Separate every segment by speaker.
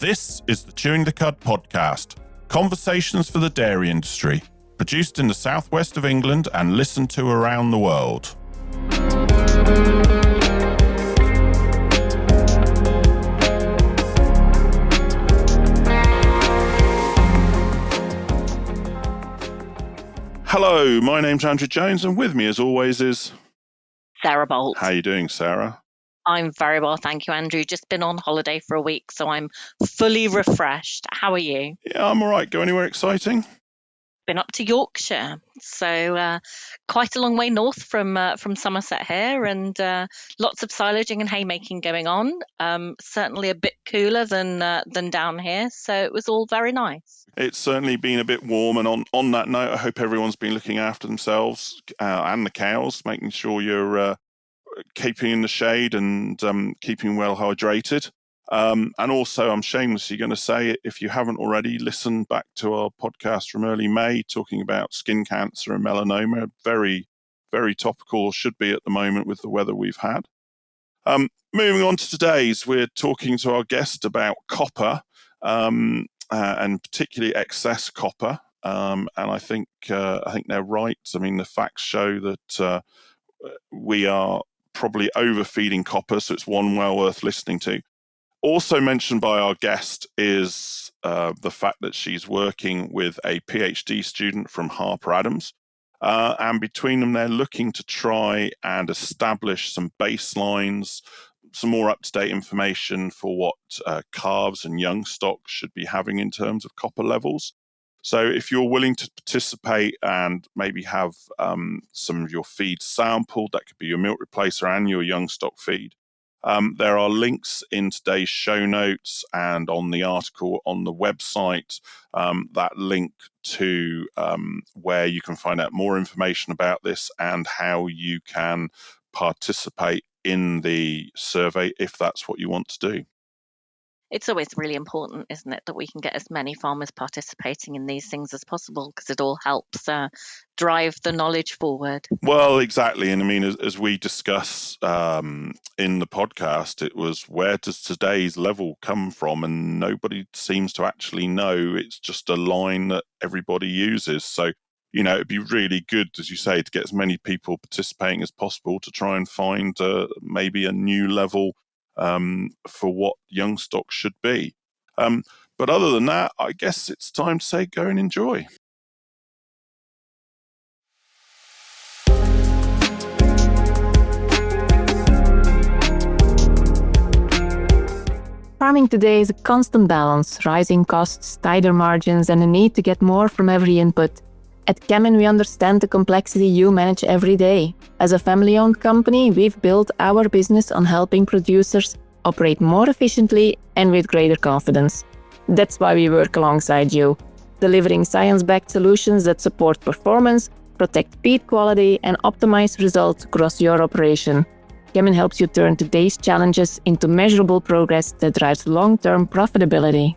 Speaker 1: This is the Chewing the Cud podcast, conversations for the dairy industry, produced in the southwest of England and listened to around the world. Hello, my name's Andrew Jones, and with me as always is
Speaker 2: Sarah Bolt.
Speaker 1: How are you doing, Sarah?
Speaker 2: I'm very well, thank you, Andrew. Just been on holiday for a week, so I'm fully refreshed. How are you?
Speaker 1: Yeah, I'm all right. Go anywhere exciting?
Speaker 2: Been up to Yorkshire, so quite a long way north from Somerset here, and lots of silaging and haymaking going on. Certainly a bit cooler than down here, so it was all very nice.
Speaker 1: It's certainly been a bit warm, and on that note, I hope everyone's been looking after themselves and the cows, making sure you're keeping in the shade and keeping well hydrated. And also, I'm shamelessly going to say, if you haven't already, listen back to our podcast from early May talking about skin cancer and melanoma. Very, very topical, should be at the moment with the weather we've had. Moving on to today's, we're talking to our guest about copper, and particularly excess copper. And I think they're right. I mean, the facts show that we are probably overfeeding copper, so it's one well worth listening to. Also mentioned by our guest is the fact that she's working with a PhD student from Harper Adams, and between them they're looking to try and establish some baselines, some more up-to-date information for what calves and young stock should be having in terms of copper levels. So if you're willing to participate and maybe have some of your feed sampled, that could be your milk replacer and your young stock feed. There are links in today's show notes and on the article on the website, that link to where you can find out more information about this and how you can participate in the survey if that's what you want to do.
Speaker 2: It's always really important, isn't it, that we can get as many farmers participating in these things as possible, because it all helps drive the knowledge forward.
Speaker 1: Well, exactly. And I mean, as we discuss in the podcast, it was, where does today's level come from? And nobody seems to actually know. It's just a line that everybody uses. So, it'd be really good, as you say, to get as many people participating as possible to try and find maybe a new level for what young stock should be. But other than that, I guess it's time to say go and enjoy.
Speaker 3: Farming today is a constant balance, rising costs, tighter margins, and a need to get more from every input. At Kemin, we understand the complexity you manage every day. As a family-owned company, we've built our business on helping producers operate more efficiently and with greater confidence. That's why we work alongside you, delivering science-backed solutions that support performance, protect feed quality, and optimize results across your operation. Kemin helps you turn today's challenges into measurable progress that drives long-term profitability.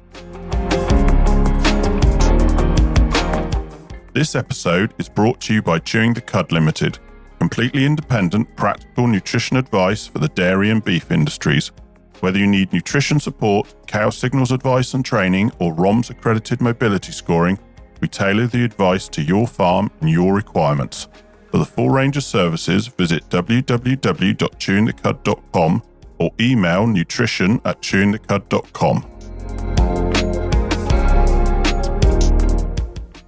Speaker 1: This episode is brought to you by Chewing the Cud Ltd, completely independent, practical nutrition advice for the dairy and beef industries. Whether you need nutrition support, cow signals advice and training, or ROMS accredited mobility scoring, we tailor the advice to your farm and your requirements. For the full range of services, visit www.chewingthecud.com or email nutrition@chewingthecud.com.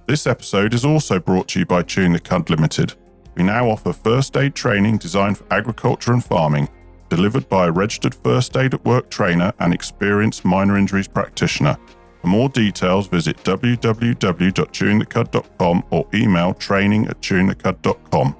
Speaker 1: This episode is also brought to you by Chewing the Cud Ltd. We now offer first aid training designed for agriculture and farming, delivered by a registered first aid at work trainer and experienced minor injuries practitioner. For more details, visit www.chewingthecud.com or email training@chewingthecud.com.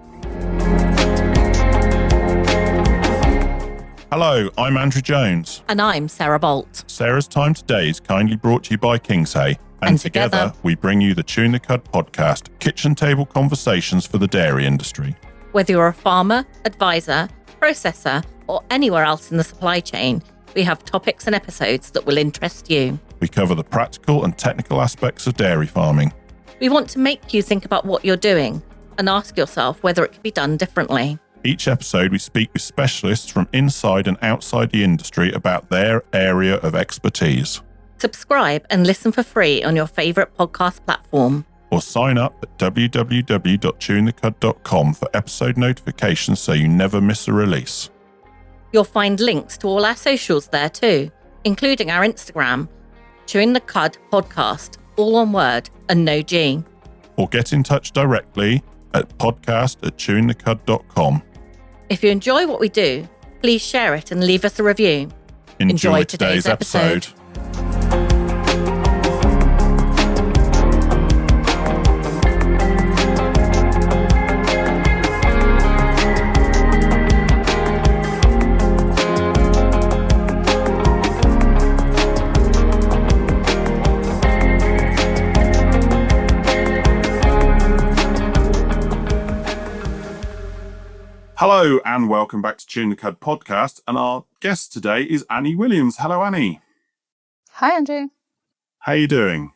Speaker 1: Hello, I'm Andrew Jones.
Speaker 2: And I'm Sarah Bolt.
Speaker 1: Sarah's Time Today is kindly brought to you by Kingshay. And together, we bring you the Chewing the Cud podcast, kitchen table conversations for the dairy industry.
Speaker 4: Whether you're a farmer, advisor, processor, or anywhere else in the supply chain, we have topics and episodes that will interest you.
Speaker 1: We cover the practical and technical aspects of dairy farming.
Speaker 4: We want to make you think about what you're doing and ask yourself whether it could be done differently.
Speaker 1: Each episode, we speak with specialists from inside and outside the industry about their area of expertise.
Speaker 4: Subscribe and listen for free on your favourite podcast platform.
Speaker 1: Or sign up at www.chewingthecud.com for episode notifications so you never miss a release.
Speaker 4: You'll find links to all our socials there too, including our Instagram, Chewing the Cud Podcast, all one word and no G.
Speaker 1: Or get in touch directly at podcast@chewingthecud.com.
Speaker 4: If you enjoy what we do, please share it and leave us a review.
Speaker 1: Enjoy today's episode. Hello and welcome back to Chewing the Cud podcast, and our guest today is Annie Williams. Hello, Annie.
Speaker 5: Hi, Andrew.
Speaker 1: How are you doing?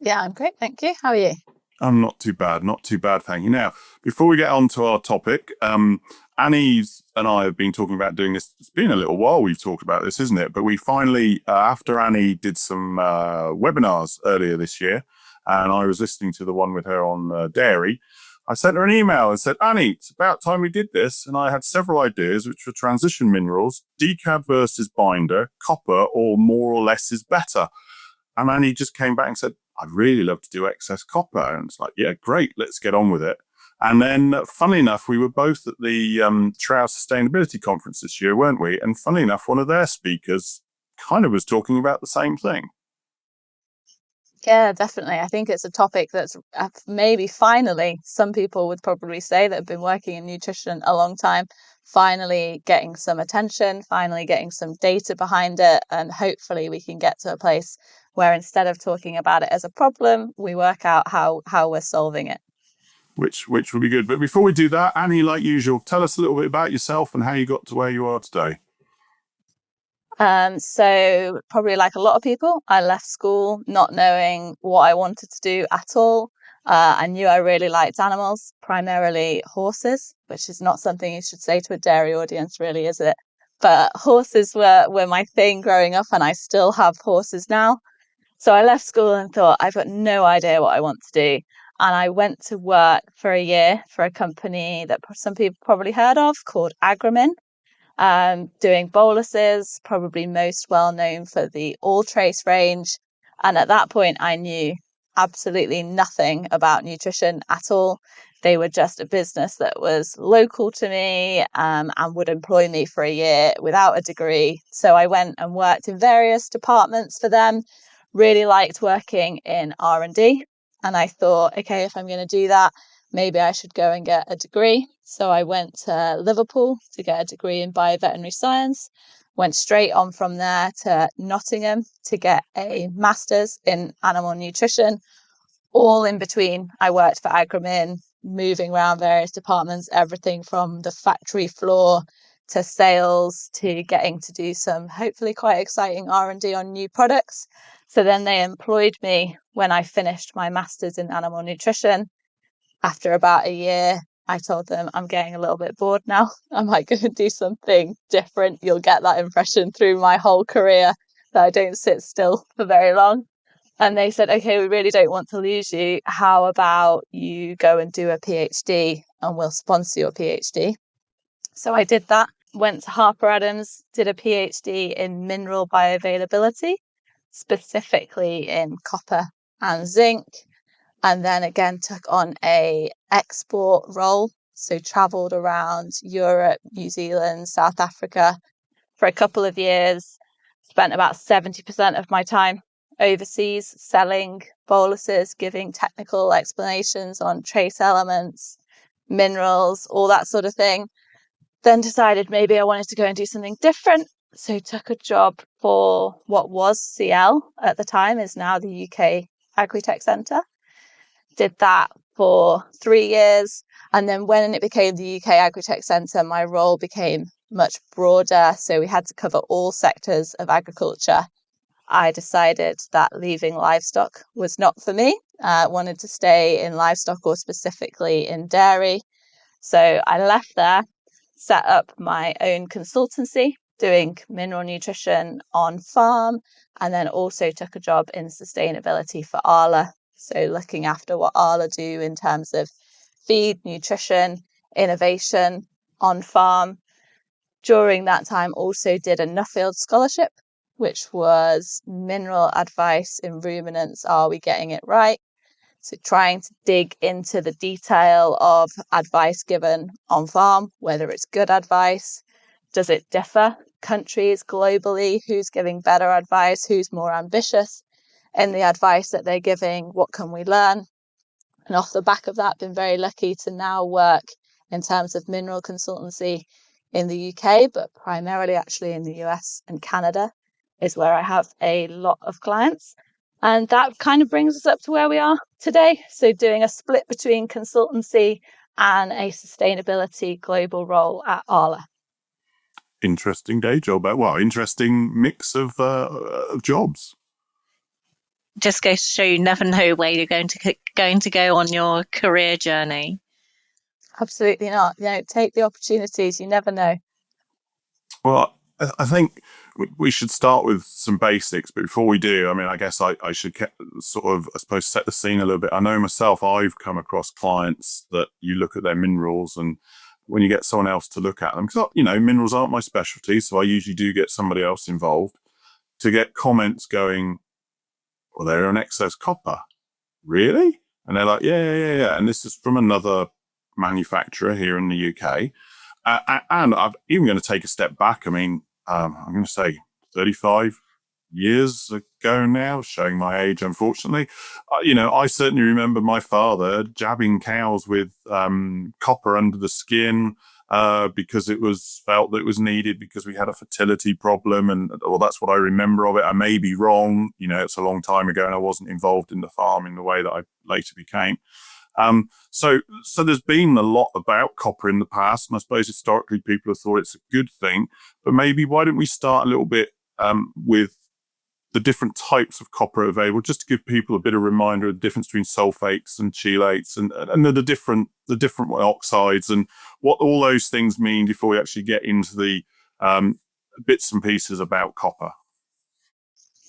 Speaker 5: Yeah, I'm great, thank you. How are you?
Speaker 1: I'm not too bad, thank you. Now, before we get on to our topic, Annie and I have been talking about doing this. It's been a little while we've talked about this, isn't it? But we finally, after Annie did some webinars earlier this year, and I was listening to the one with her on dairy, I sent her an email and said, Annie, it's about time we did this. And I had several ideas, which were transition minerals, decab versus binder, copper, or more or less is better. And Annie just came back and said, I'd really love to do excess copper. And it's like, yeah, great, let's get on with it. And then, funnily enough, we were both at the Trout Sustainability Conference this year, weren't we? And funnily enough, one of their speakers kind of was talking about the same thing.
Speaker 5: Yeah, definitely. I think it's a topic that's maybe finally, some people would probably say that have been working in nutrition a long time, finally getting some attention, finally getting some data behind it. And hopefully we can get to a place where instead of talking about it as a problem, we work out how we're solving it.
Speaker 1: Which would be good. But before we do that, Annie, like usual, tell us a little bit about yourself and how you got to where you are today.
Speaker 5: So probably like a lot of people, I left school not knowing what I wanted to do at all. I knew I really liked animals, primarily horses, which is not something you should say to a dairy audience, really, is it? But horses were my thing growing up, and I still have horses now. So I left school and thought, I've got no idea what I want to do. And I went to work for a year for a company that some people probably heard of called Agramin. Doing boluses, probably most well known for the all trace range. And at that point, I knew absolutely nothing about nutrition at all. They were just a business that was local to me and would employ me for a year without a degree. So I went and worked in various departments for them, really liked working in R&D. And I thought, okay, if I'm going to do that, maybe I should go and get a degree. So I went to Liverpool to get a degree in bioveterinary science, went straight on from there to Nottingham to get a master's in animal nutrition. All in between, I worked for Agramin, moving around various departments, everything from the factory floor to sales to getting to do some hopefully quite exciting R&D on new products. So then they employed me when I finished my master's in animal nutrition. After about a year, I told them I'm getting a little bit bored now. I might go and do something different. You'll get that impression through my whole career that I don't sit still for very long. And they said, okay, we really don't want to lose you. How about you go and do a PhD and we'll sponsor your PhD? So I did that, went to Harper Adams, did a PhD in mineral bioavailability, specifically in copper and zinc. And then again took on a export role. So travelled around Europe, New Zealand, South Africa for a couple of years. Spent about 70% of my time overseas selling boluses, giving technical explanations on trace elements, minerals, all that sort of thing. Then decided maybe I wanted to go and do something different. So took a job for what was CL at the time, is now the UK Agritech Centre. Did that for 3 years. And then when it became the UK Agritech Centre, my role became much broader. So we had to cover all sectors of agriculture. I decided that leaving livestock was not for me. Wanted to stay in livestock, or specifically in dairy. So I left there, set up my own consultancy. doing mineral nutrition on farm, and then also took a job in sustainability for Arla. So looking after what Arla do in terms of feed, nutrition, innovation on farm. During that time, also did a Nuffield scholarship, which was mineral advice in ruminants. Are we getting it right? So trying to dig into the detail of advice given on farm, whether it's good advice, does it differ countries globally, who's giving better advice, who's more ambitious in the advice that they're giving, what can we learn? And off the back of that, been very lucky to now work in terms of mineral consultancy in the UK, but primarily actually in the US and Canada is where I have a lot of clients. And that kind of brings us up to where we are today. So doing a split between consultancy and a sustainability global role at Arla.
Speaker 1: Interesting day job. Well, interesting mix of jobs.
Speaker 2: Just goes to show you never know where you're going to go on your career journey.
Speaker 5: Absolutely not. Take the opportunities. You never know.
Speaker 1: Well, I think we should start with some basics, but before we do, I mean, I guess I should sort of, I suppose, set the scene a little bit. I know myself, I've come across clients that you look at their minerals, and when you get someone else to look at them, because, minerals aren't my specialty, so I usually do get somebody else involved, to get comments going, well, they're an excess copper. Really? And they're like, yeah. And this is from another manufacturer here in the UK. And I'm even going to take a step back. I mean, I'm going to say 35 years ago now, showing my age, unfortunately. I certainly remember my father jabbing cows with copper under the skin because it was felt that it was needed because we had a fertility problem. And that's what I remember of it. I may be wrong. It's a long time ago and I wasn't involved in the farm in the way that I later became. So there's been a lot about copper in the past, and I suppose historically people have thought it's a good thing. But maybe why don't we start a little bit with the different types of copper available, just to give people a bit of reminder of the difference between sulfates and chelates and the different oxides and what all those things mean before we actually get into the bits and pieces about copper.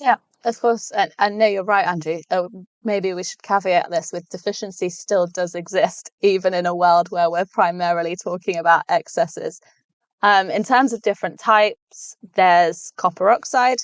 Speaker 5: Yeah, of course. And no, you're right, Andrew. Maybe we should caveat this with deficiency still does exist, even in a world where we're primarily talking about excesses. In terms of different types, there's copper oxide,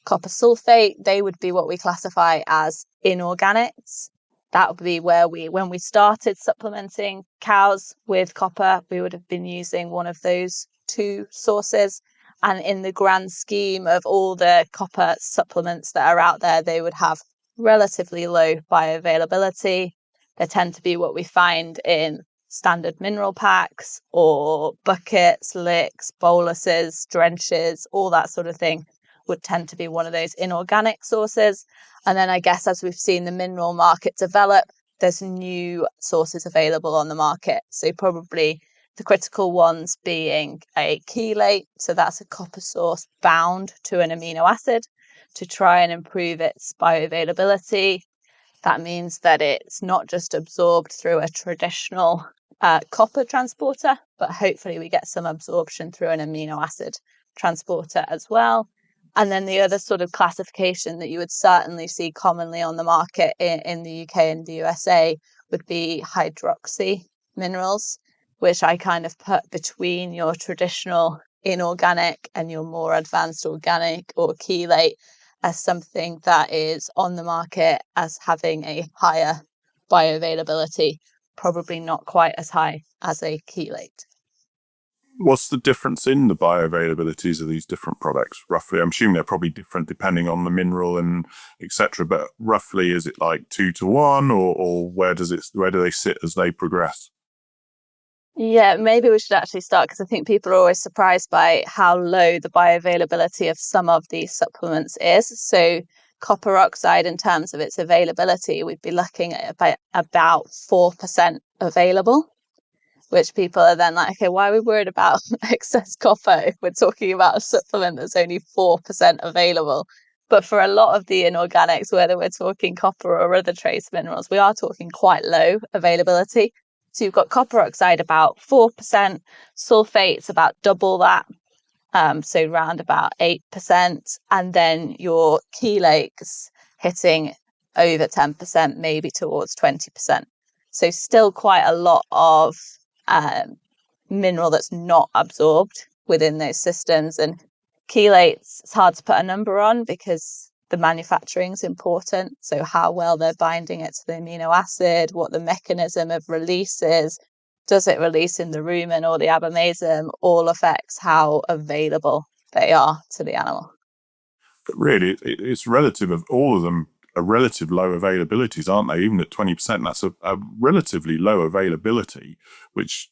Speaker 5: copper sulfate. They would be what we classify as inorganics. That would be where when we started supplementing cows with copper, we would have been using one of those two sources. And in the grand scheme of all the copper supplements that are out there, they would have relatively low bioavailability. They tend to be what we find in standard mineral packs or buckets, licks, boluses, drenches, all that sort of thing would tend to be one of those inorganic sources. And then I guess as we've seen the mineral market develop, there's new sources available on the market. So probably the critical ones being a chelate. So that's a copper source bound to an amino acid to try and improve its bioavailability. That means that it's not just absorbed through a traditional copper transporter, but hopefully we get some absorption through an amino acid transporter as well. And then the other sort of classification that you would certainly see commonly on the market in the UK and the USA would be hydroxy minerals, which I kind of put between your traditional inorganic and your more advanced organic or chelate as something that is on the market as having a higher bioavailability, probably not quite as high as a chelate.
Speaker 1: What's the difference in the bioavailabilities of these different products, roughly? I'm assuming they're probably different depending on the mineral and etc. But roughly, is it like 2-to-1, or where do they sit as they progress?
Speaker 5: Yeah, maybe we should actually start, because I think people are always surprised by how low the bioavailability of some of these supplements is. So copper oxide, in terms of its availability, we'd be looking at about 4% available, which people are then like, okay, why are we worried about excess copper if we're talking about a supplement that's only 4% available? But for a lot of the inorganics, whether we're talking copper or other trace minerals, we are talking quite low availability. So you've got copper oxide about 4%, sulfates about double that. so round about 8%, and then your chelates hitting over 10%, maybe towards 20%. So still quite a lot of mineral that's not absorbed within those systems. And chelates, it's hard to put a number on because the manufacturing is important. So how well they're binding it to the amino acid, what the mechanism of release is, does it release in the rumen or the abomasum, all affects how available they are to the animal.
Speaker 1: But really, it's relative of all of them are relative low availabilities, aren't they? Even at 20%, that's a relatively low availability, which,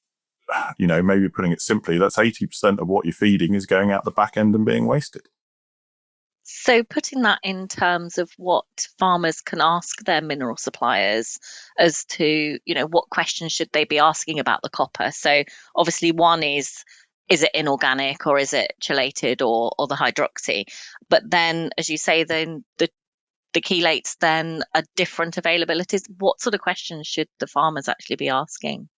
Speaker 1: maybe putting it simply, that's 80% of what you're feeding is going out the back end and being wasted.
Speaker 2: So putting that in terms of what farmers can ask their mineral suppliers as to, what questions should they be asking about the copper? So obviously one is it inorganic or is it chelated or the hydroxy? But then, as you say, then the chelates then are different availabilities. What sort of questions should the farmers actually be asking?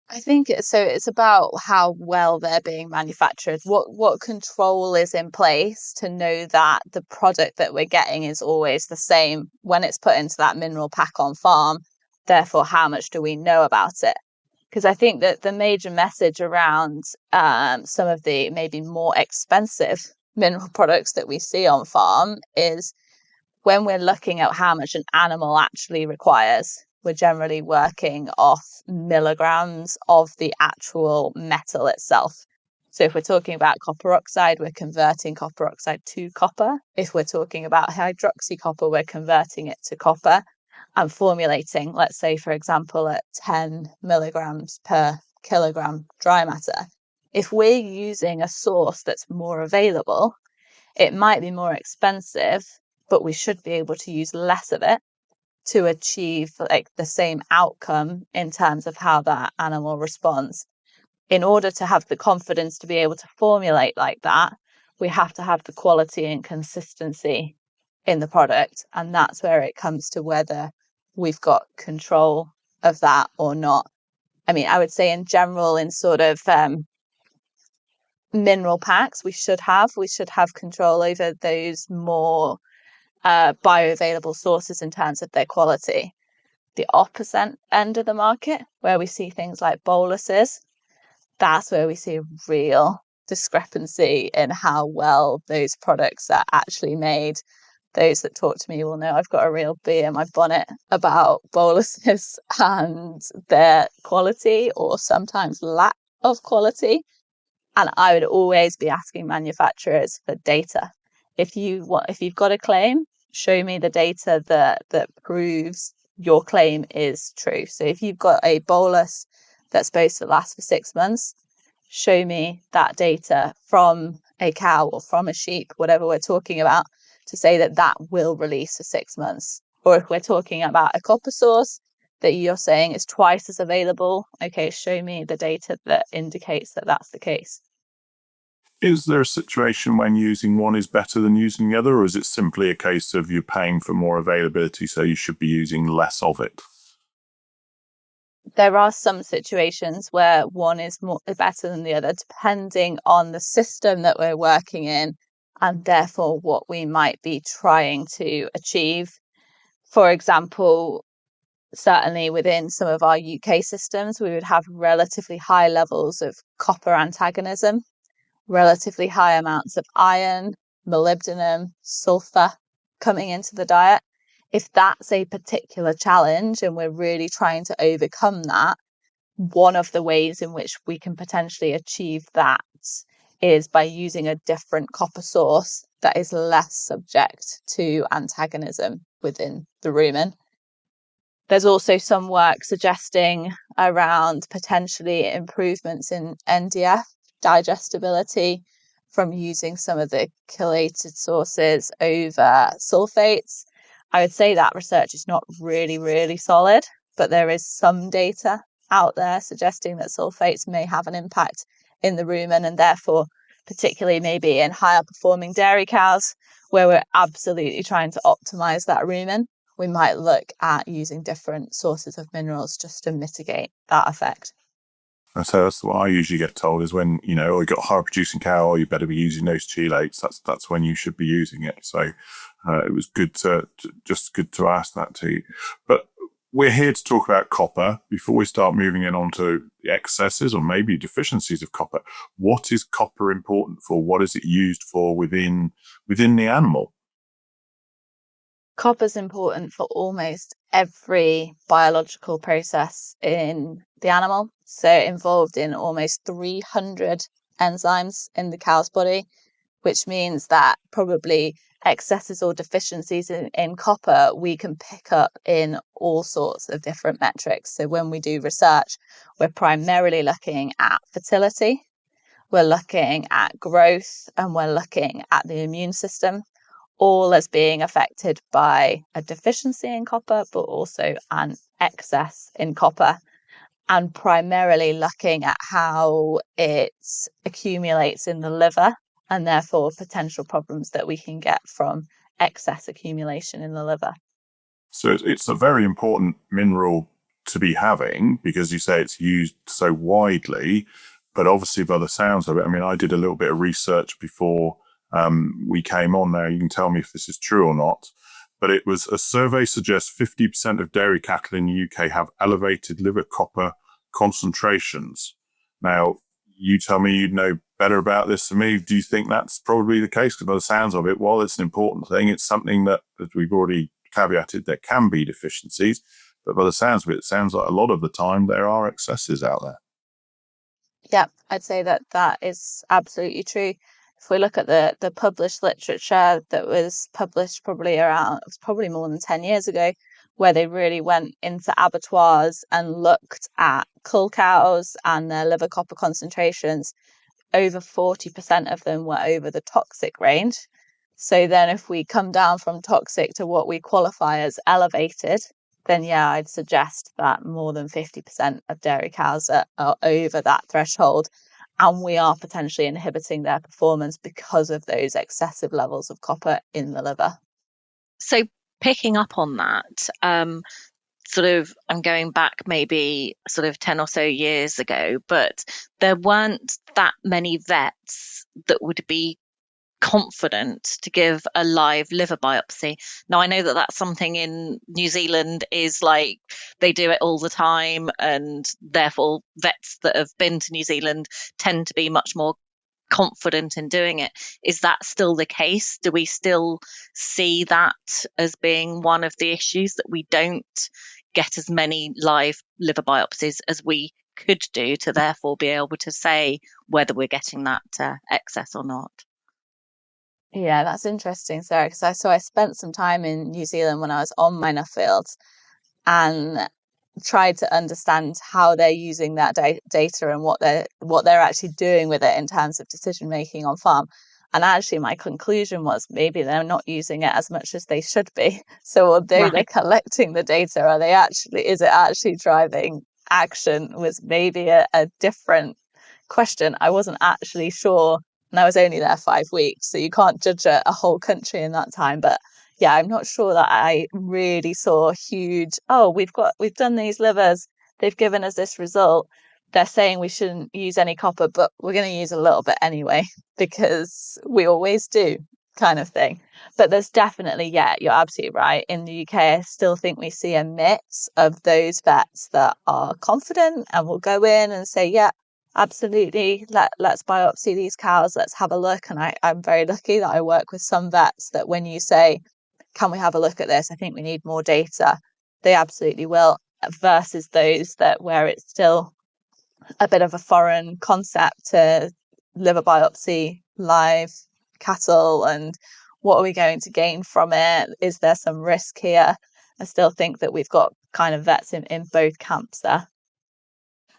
Speaker 5: I think so. It's about how well they're being manufactured. What control is in place to know that the product that we're getting is always the same when it's put into that mineral pack on farm. Therefore, how much do we know about it? Because I think that the major message around some of the maybe more expensive mineral products that we see on farm is when we're looking at how much an animal actually requires, we're generally working off milligrams of the actual metal itself. So if we're talking about copper oxide, we're converting copper oxide to copper. If we're talking about hydroxy copper, we're converting it to copper and formulating, let's say, for example, at 10 milligrams per kilogram dry matter. If we're using a source that's more available, it might be more expensive, but we should be able to use less of it to achieve the same outcome in terms of how that animal responds. In order to have the confidence to be able to formulate like that, we have to have the quality and consistency in the product. And that's where it comes to whether we've got control of that or not. I mean, I would say in general, in sort of mineral packs, we should have control over those more bioavailable sources in terms of their quality. The opposite end of the market, where we see things like boluses, that's where we see a real discrepancy in how well those products are actually made. Those that talk to me will know I've got a real bee in my bonnet about boluses and their quality or sometimes lack of quality. And I would always be asking manufacturers for data. If you've got a claim, show me the data that proves your claim is true. So if you've got a bolus that's supposed to last for 6 months, show me that data from a cow or from a sheep, whatever we're talking about, to say that that will release for 6 months. Or if we're talking about a copper source that you're saying is twice as available, okay, show me the data that indicates that that's the case.
Speaker 1: Is there a situation when using one is better than using the other, or is it simply a case of you're paying for more availability, so you should be using less of it?
Speaker 5: There are some situations where one is better than the other, depending on the system that we're working in and therefore what we might be trying to achieve. For example, certainly within some of our UK systems, we would have relatively high levels of copper antagonism, relatively high amounts of iron, molybdenum, sulfur coming into the diet. If that's a particular challenge and we're really trying to overcome that, one of the ways in which we can potentially achieve that is by using a different copper source that is less subject to antagonism within the rumen. There's also some work suggesting around potentially improvements in NDF digestibility from using some of the chelated sources over sulfates. I would say that research is not really, really solid, but there is some data out there suggesting that sulfates may have an impact in the rumen, and therefore, particularly maybe in higher performing dairy cows, where we're absolutely trying to optimize that rumen, we might look at using different sources of minerals just to mitigate that effect.
Speaker 1: So that's what I usually get told is when, oh, you've got a high producing cow, you better be using those chelates. That's when you should be using it. So it was good to ask that to you. But we're here to talk about copper. Before we start moving in onto the excesses or maybe deficiencies of copper, what is copper important for? What is it used for within the animal?
Speaker 5: Copper is important for almost every biological process in the animal. So involved in almost 300 enzymes in the cow's body, which means that probably excesses or deficiencies in copper we can pick up in all sorts of different metrics. So when we do research, we're primarily looking at fertility, we're looking at growth, and we're looking at the immune system, all as being affected by a deficiency in copper, but also an excess in copper, and primarily looking at how it accumulates in the liver and therefore potential problems that we can get from excess accumulation in the liver.
Speaker 1: So it's a very important mineral to be having because you say it's used so widely, but obviously by the sounds of it, I mean, I did a little bit of research before we came on there. You can tell me if this is true or not, but it was a survey suggests 50% of dairy cattle in the UK have elevated liver copper concentrations. Now, you tell me you know better about this than me. Do you think that's probably the case? Because by the sounds of it, while it's an important thing, it's something that, as we've already caveated, there can be deficiencies. But by the sounds of it, it sounds like a lot of the time there are excesses out there.
Speaker 5: Yeah, I'd say that is absolutely true. If we look at the published literature that was published it was probably more than 10 years ago, where they really went into abattoirs and looked at cull cows and their liver copper concentrations, over 40% of them were over the toxic range. So then if we come down from toxic to what we qualify as elevated, then yeah, I'd suggest that more than 50% of dairy cows are over that threshold. And we are potentially inhibiting their performance because of those excessive levels of copper in the liver.
Speaker 2: So picking up on that, I'm going back maybe sort of 10 or so years ago, but there weren't that many vets that would be confident to give a live liver biopsy. Now, I know that that's something in New Zealand is like they do it all the time, and therefore vets that have been to New Zealand tend to be much more confident in doing it. Is that still the case? Do we still see that as being one of the issues, that we don't get as many live liver biopsies as we could do to therefore be able to say whether we're getting that excess or not?
Speaker 5: Yeah, that's interesting, Sarah, because I spent some time in New Zealand when I was on minor fields and tried to understand how they're using that data and what they're actually doing with it in terms of decision making on farm. And actually, my conclusion was maybe they're not using it as much as they should be. So although they're collecting the data, is it actually driving action? Was maybe a different question. I wasn't actually sure, and I was only there 5 weeks, so you can't judge a whole country in that time. But yeah, I'm not sure that I really saw huge, we've done these livers, they've given us this result. They're saying we shouldn't use any copper, but we're going to use a little bit anyway, because we always do, kind of thing. But there's definitely, yeah, you're absolutely right. In the UK, I still think we see a mix of those vets that are confident and will go in and say, yeah, absolutely, let's biopsy these cows, let's have a look. And I'm very lucky that I work with some vets that when you say, can we have a look at this? I think we need more data. They absolutely will, versus those that where it's still a bit of a foreign concept to liver biopsy live cattle, and what are we going to gain from it? Is there some risk here? I still think that we've got kind of vets in both camps there.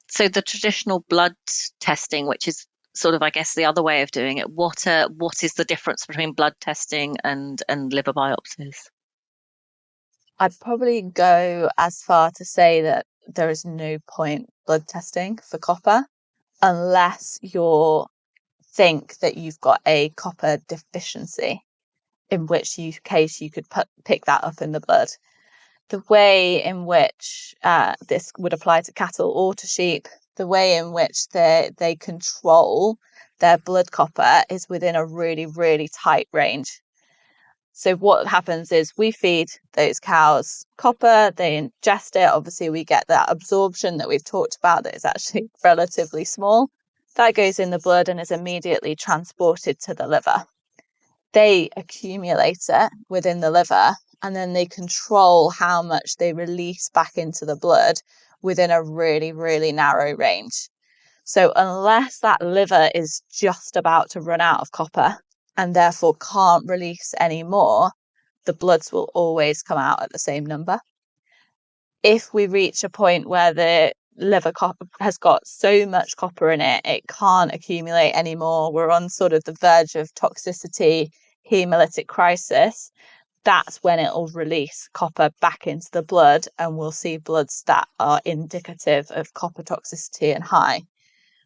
Speaker 2: So the traditional blood testing, which is sort of, I guess, the other way of doing it, what is the difference between blood testing and liver biopsies?
Speaker 5: I'd probably go as far to say that there is no point blood testing for copper unless you think that you've got a copper deficiency, in which case you could pick that up in the blood. The way in which this would apply to cattle or to sheep the way in which they control their blood copper is within a really, really tight range. So what happens is we feed those cows copper, they ingest it. Obviously, we get that absorption that we've talked about that is actually relatively small. That goes in the blood and is immediately transported to the liver. They accumulate it within the liver, and then they control how much they release back into the blood within a really, really narrow range. So unless that liver is just about to run out of copper and therefore can't release any more, the bloods will always come out at the same number. If we reach a point where the liver copper has got so much copper in it, it can't accumulate anymore, we're on sort of the verge of toxicity, hemolytic crisis, that's when it'll release copper back into the blood, and we'll see bloods that are indicative of copper toxicity and high.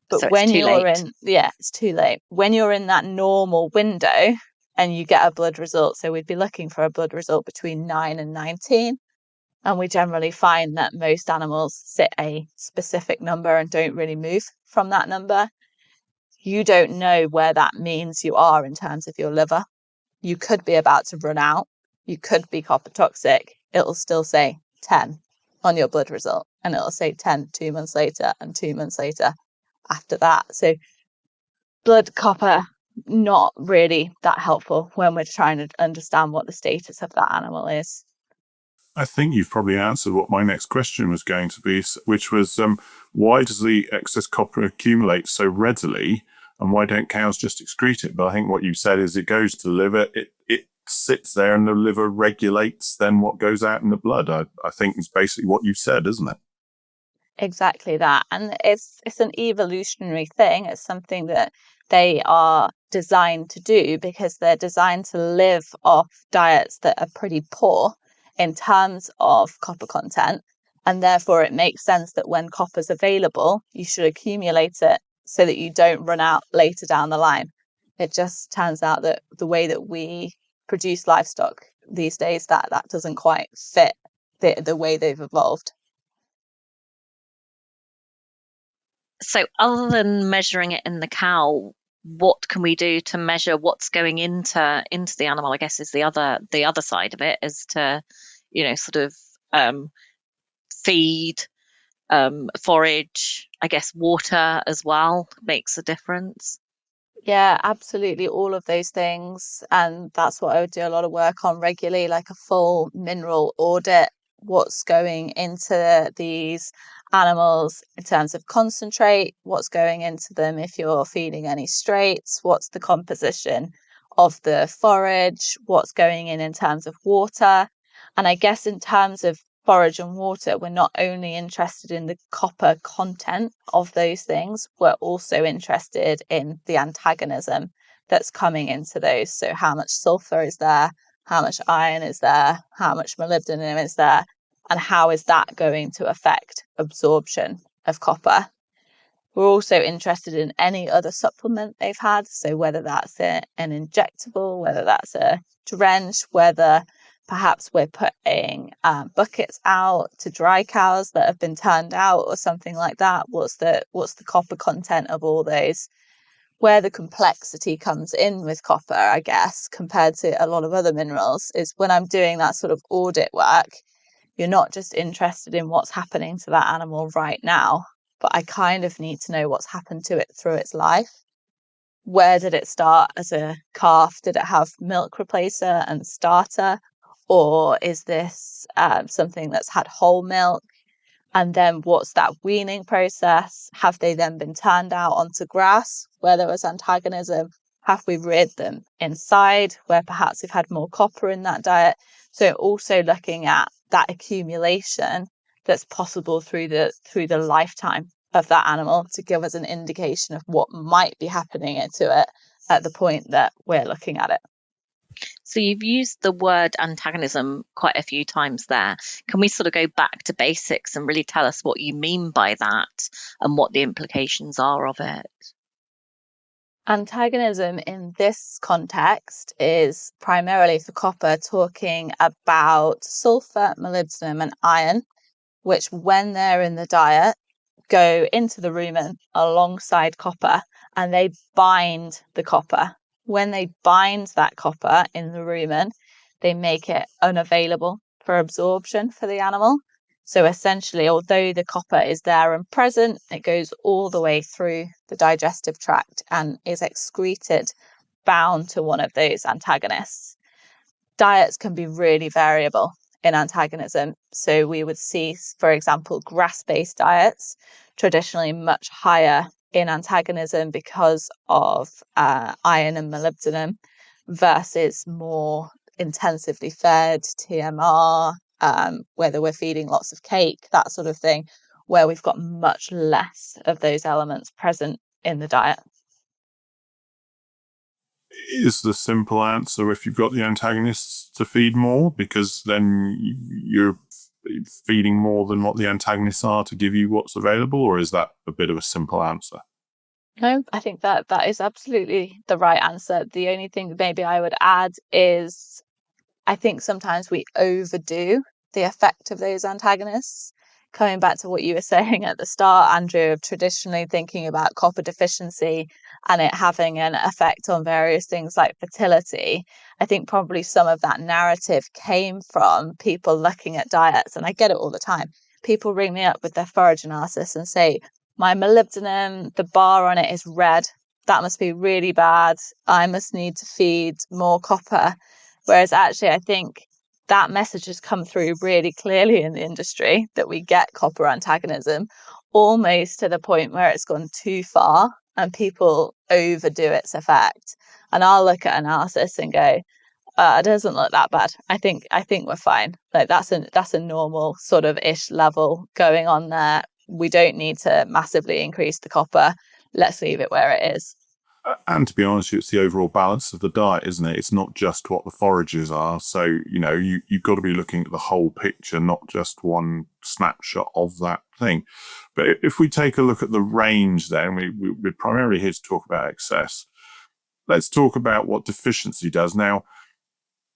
Speaker 5: But
Speaker 2: So
Speaker 5: when you're
Speaker 2: late.
Speaker 5: it's too late. When you're in that normal window and you get a blood result, so we'd be looking for a blood result between 9 and 19. And we generally find that most animals sit a specific number and don't really move from that number. You don't know where that means you are in terms of your liver. You could be about to run out. You could be copper toxic. It'll still say 10 on your blood result, and it'll say 10 2 months later and 2 months later after that. So blood copper, not really that helpful when we're trying to understand what the status of that animal is.
Speaker 1: I think you've probably answered what my next question was going to be, which was why does the excess copper accumulate so readily, and why don't cows just excrete it? But I think what you said is it goes to the liver, it sits there, and the liver regulates then what goes out in the blood. I think it's basically what you said, isn't it?
Speaker 5: Exactly that. And it's an evolutionary thing. It's something that they are designed to do because they're designed to live off diets that are pretty poor in terms of copper content. And therefore, it makes sense that when copper's available, you should accumulate it so that you don't run out later down the line. It just turns out that the way that we produce livestock these days, that doesn't quite fit the way they've evolved.
Speaker 2: So other than measuring it in the cow, what can we do to measure what's going into the animal? I guess is the other side of it, is to, sort of feed, forage, I guess water as well makes a difference.
Speaker 5: Yeah, absolutely. All of those things. And that's what I would do a lot of work on regularly, like a full mineral audit. What's going into these animals in terms of concentrate, what's going into them if you're feeding any straights, what's the composition of the forage, what's going in terms of water. And I guess in terms of forage and water, we're not only interested in the copper content of those things, we're also interested in the antagonism that's coming into those. So how much sulfur is there, how much iron is there, how much molybdenum is there, and how is that going to affect absorption of copper. We're also interested in any other supplement they've had, so whether that's an injectable, whether that's a drench, whether perhaps we're putting buckets out to dry cows that have been turned out or something like that. What's the copper content of all those? Where the complexity comes in with copper, I guess, compared to a lot of other minerals, is when I'm doing that sort of audit work, you're not just interested in what's happening to that animal right now, but I kind of need to know what's happened to it through its life. Where did it start as a calf? Did it have milk replacer and starter? Or is this something that's had whole milk? And then what's that weaning process? Have they then been turned out onto grass where there was antagonism? Have we reared them inside where perhaps we've had more copper in that diet? So also looking at that accumulation that's possible through the lifetime of that animal to give us an indication of what might be happening to it at the point that we're looking at it.
Speaker 2: So you've used the word antagonism quite a few times there. Can we sort of go back to basics and really tell us what you mean by that and what the implications are of it?
Speaker 5: Antagonism in this context is primarily for copper talking about sulfur, molybdenum and iron, which when they're in the diet go into the rumen alongside copper and they bind the copper. When they bind that copper in the rumen, they make it unavailable for absorption for the animal. So essentially, although the copper is there and present, it goes all the way through the digestive tract and is excreted, bound to one of those antagonists. Diets can be really variable in antagonism. So we would see, for example, grass-based diets traditionally much higher in antagonism because of iron and molybdenum versus more intensively fed TMR, whether we're feeding lots of cake, that sort of thing, where we've got much less of those elements present in the diet.
Speaker 1: Is the simple answer if you've got the antagonists to feed more, because then you're feeding more than what the antagonists are to give you what's available, or is that a bit of a simple answer?
Speaker 5: No, I think that is absolutely the right answer. The only thing maybe I would add is I think sometimes we overdo the effect of those antagonists. Coming back to what you were saying at the start, Andrew, of traditionally thinking about copper deficiency and it having an effect on various things like fertility, I think probably some of that narrative came from people looking at diets, and I get it all the time. People ring me up with their forage analysis and say, my molybdenum, the bar on it is red. That must be really bad. I must need to feed more copper. Whereas actually, I think that message has come through really clearly in the industry that we get copper antagonism, almost to the point where it's gone too far and people overdo its effect. And I'll look at analysis and go, it doesn't look that bad. I think we're fine. Like that's a normal sort of ish level going on there. We don't need to massively increase the copper. Let's leave it where it is.
Speaker 1: And to be honest, it's the overall balance of the diet, isn't it? It's not just what the forages are. So, you've got to be looking at the whole picture, not just one snapshot of that thing. But if we take a look at the range, then we're primarily here to talk about excess. Let's talk about what deficiency does. Now,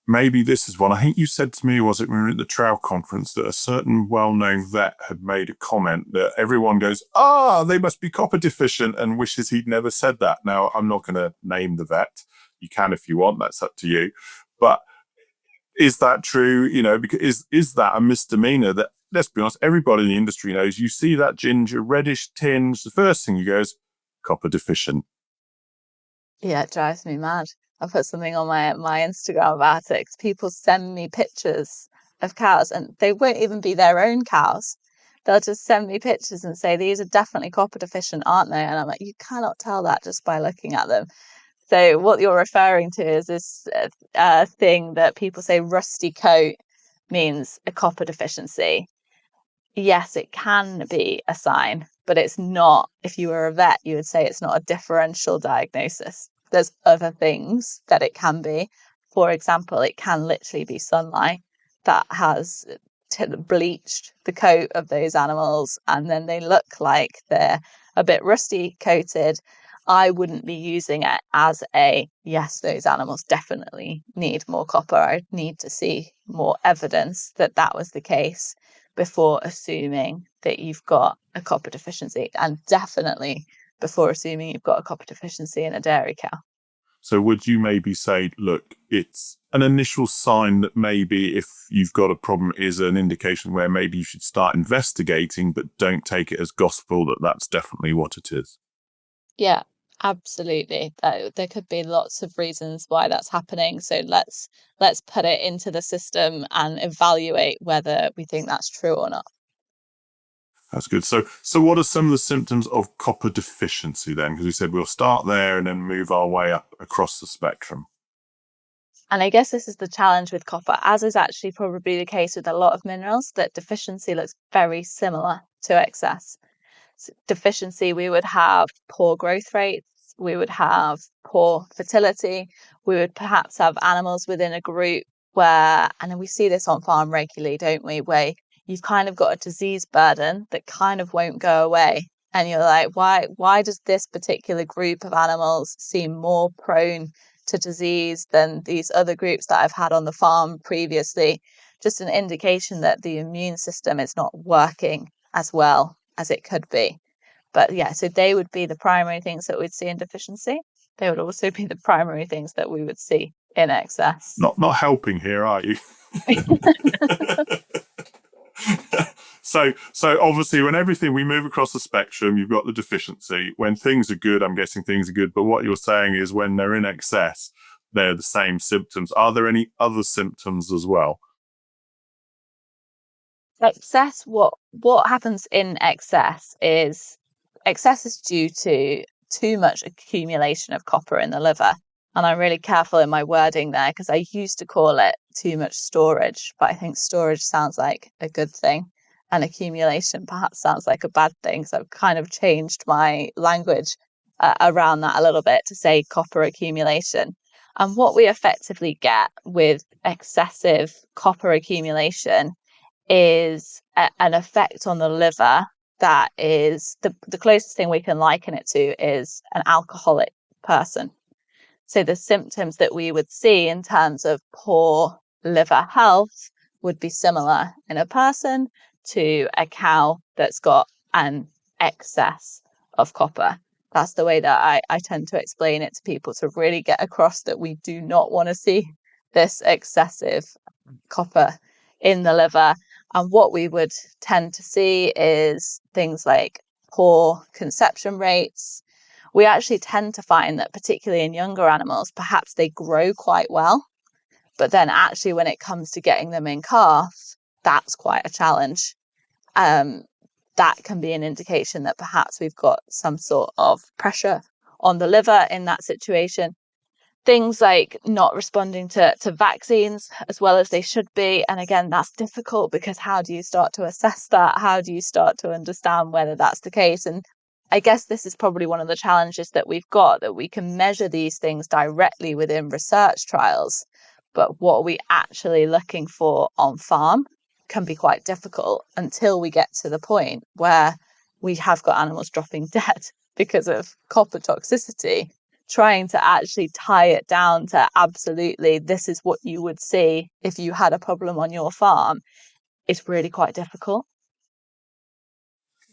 Speaker 1: maybe this is one. I think you said to me, was it when we were at the Trout conference, that a certain well-known vet had made a comment that everyone goes, they must be copper deficient, and wishes he'd never said that. Now, I'm not going to name the vet. You can if you want. That's up to you. But is that true? Because is that a misdemeanor that, let's be honest, everybody in the industry knows? You see that ginger reddish tinge, the first thing you go is copper deficient.
Speaker 5: Yeah, it drives me mad. I put something on my Instagram about it because people send me pictures of cows and they won't even be their own cows. They'll just send me pictures and say, these are definitely copper deficient, aren't they? And I'm like, you cannot tell that just by looking at them. So what you're referring to is this thing that people say rusty coat means a copper deficiency. Yes, it can be a sign, but it's not. If you were a vet, you would say it's not a differential diagnosis. There's other things that it can be. For example, it can literally be sunlight that has bleached the coat of those animals and then they look like they're a bit rusty coated. I wouldn't be using it as yes, those animals definitely need more copper. I need to see more evidence that that was the case before assuming that you've got a copper deficiency, and definitely before assuming you've got a copper deficiency in a dairy cow.
Speaker 1: So would you maybe say, look, it's an initial sign that maybe if you've got a problem is an indication where maybe you should start investigating, but don't take it as gospel that that's definitely what it is?
Speaker 5: Yeah, absolutely. There could be lots of reasons why that's happening. So let's put it into the system and evaluate whether we think that's true or not.
Speaker 1: That's good. So what are some of the symptoms of copper deficiency then? Because we said we'll start there and then move our way up across the spectrum.
Speaker 5: And I guess this is the challenge with copper, as is actually probably the case with a lot of minerals, that deficiency looks very similar to excess. So deficiency, we would have poor growth rates, we would have poor fertility, we would perhaps have animals within a group where, and we see this on farm regularly, don't we, where you've kind of got a disease burden that kind of won't go away. And you're like, why does this particular group of animals seem more prone to disease than these other groups that I've had on the farm previously? Just an indication that the immune system is not working as well as it could be. But yeah, so they would be the primary things that we'd see in deficiency. They would also be the primary things that we would see in excess.
Speaker 1: Not helping here, are you? So obviously, when we move across the spectrum, you've got the deficiency. When things are good, I'm guessing things are good. But what you're saying is when they're in excess, they're the same symptoms. Are there any other symptoms as well?
Speaker 5: Excess, what happens in excess is due to too much accumulation of copper in the liver. And I'm really careful in my wording there because I used to call it too much storage, but I think storage sounds like a good thing and accumulation perhaps sounds like a bad thing. So I've kind of changed my language around that a little bit to say copper accumulation. And what we effectively get with excessive copper accumulation is an effect on the liver that is the closest thing we can liken it to is an alcoholic person. So the symptoms that we would see in terms of poor liver health would be similar in a person to a cow that's got an excess of copper. That's the way that I tend to explain it to people, to really get across that we do not want to see this excessive copper in the liver. And what we would tend to see is things like poor conception rates. We actually tend to find that particularly in younger animals, perhaps they grow quite well, but then actually when it comes to getting them in calf, that's quite a challenge. That can be an indication that perhaps we've got some sort of pressure on the liver in that situation. Things like not responding to vaccines as well as they should be. And again, that's difficult because how do you start to assess that? How do you start to understand whether that's the case? And I guess this is probably one of the challenges that we've got, that we can measure these things directly within research trials. But what are we actually looking for on farm can be quite difficult until we get to the point where we have got animals dropping dead because of copper toxicity. Trying to actually tie it down to absolutely this is what you would see if you had a problem on your farm is really quite difficult.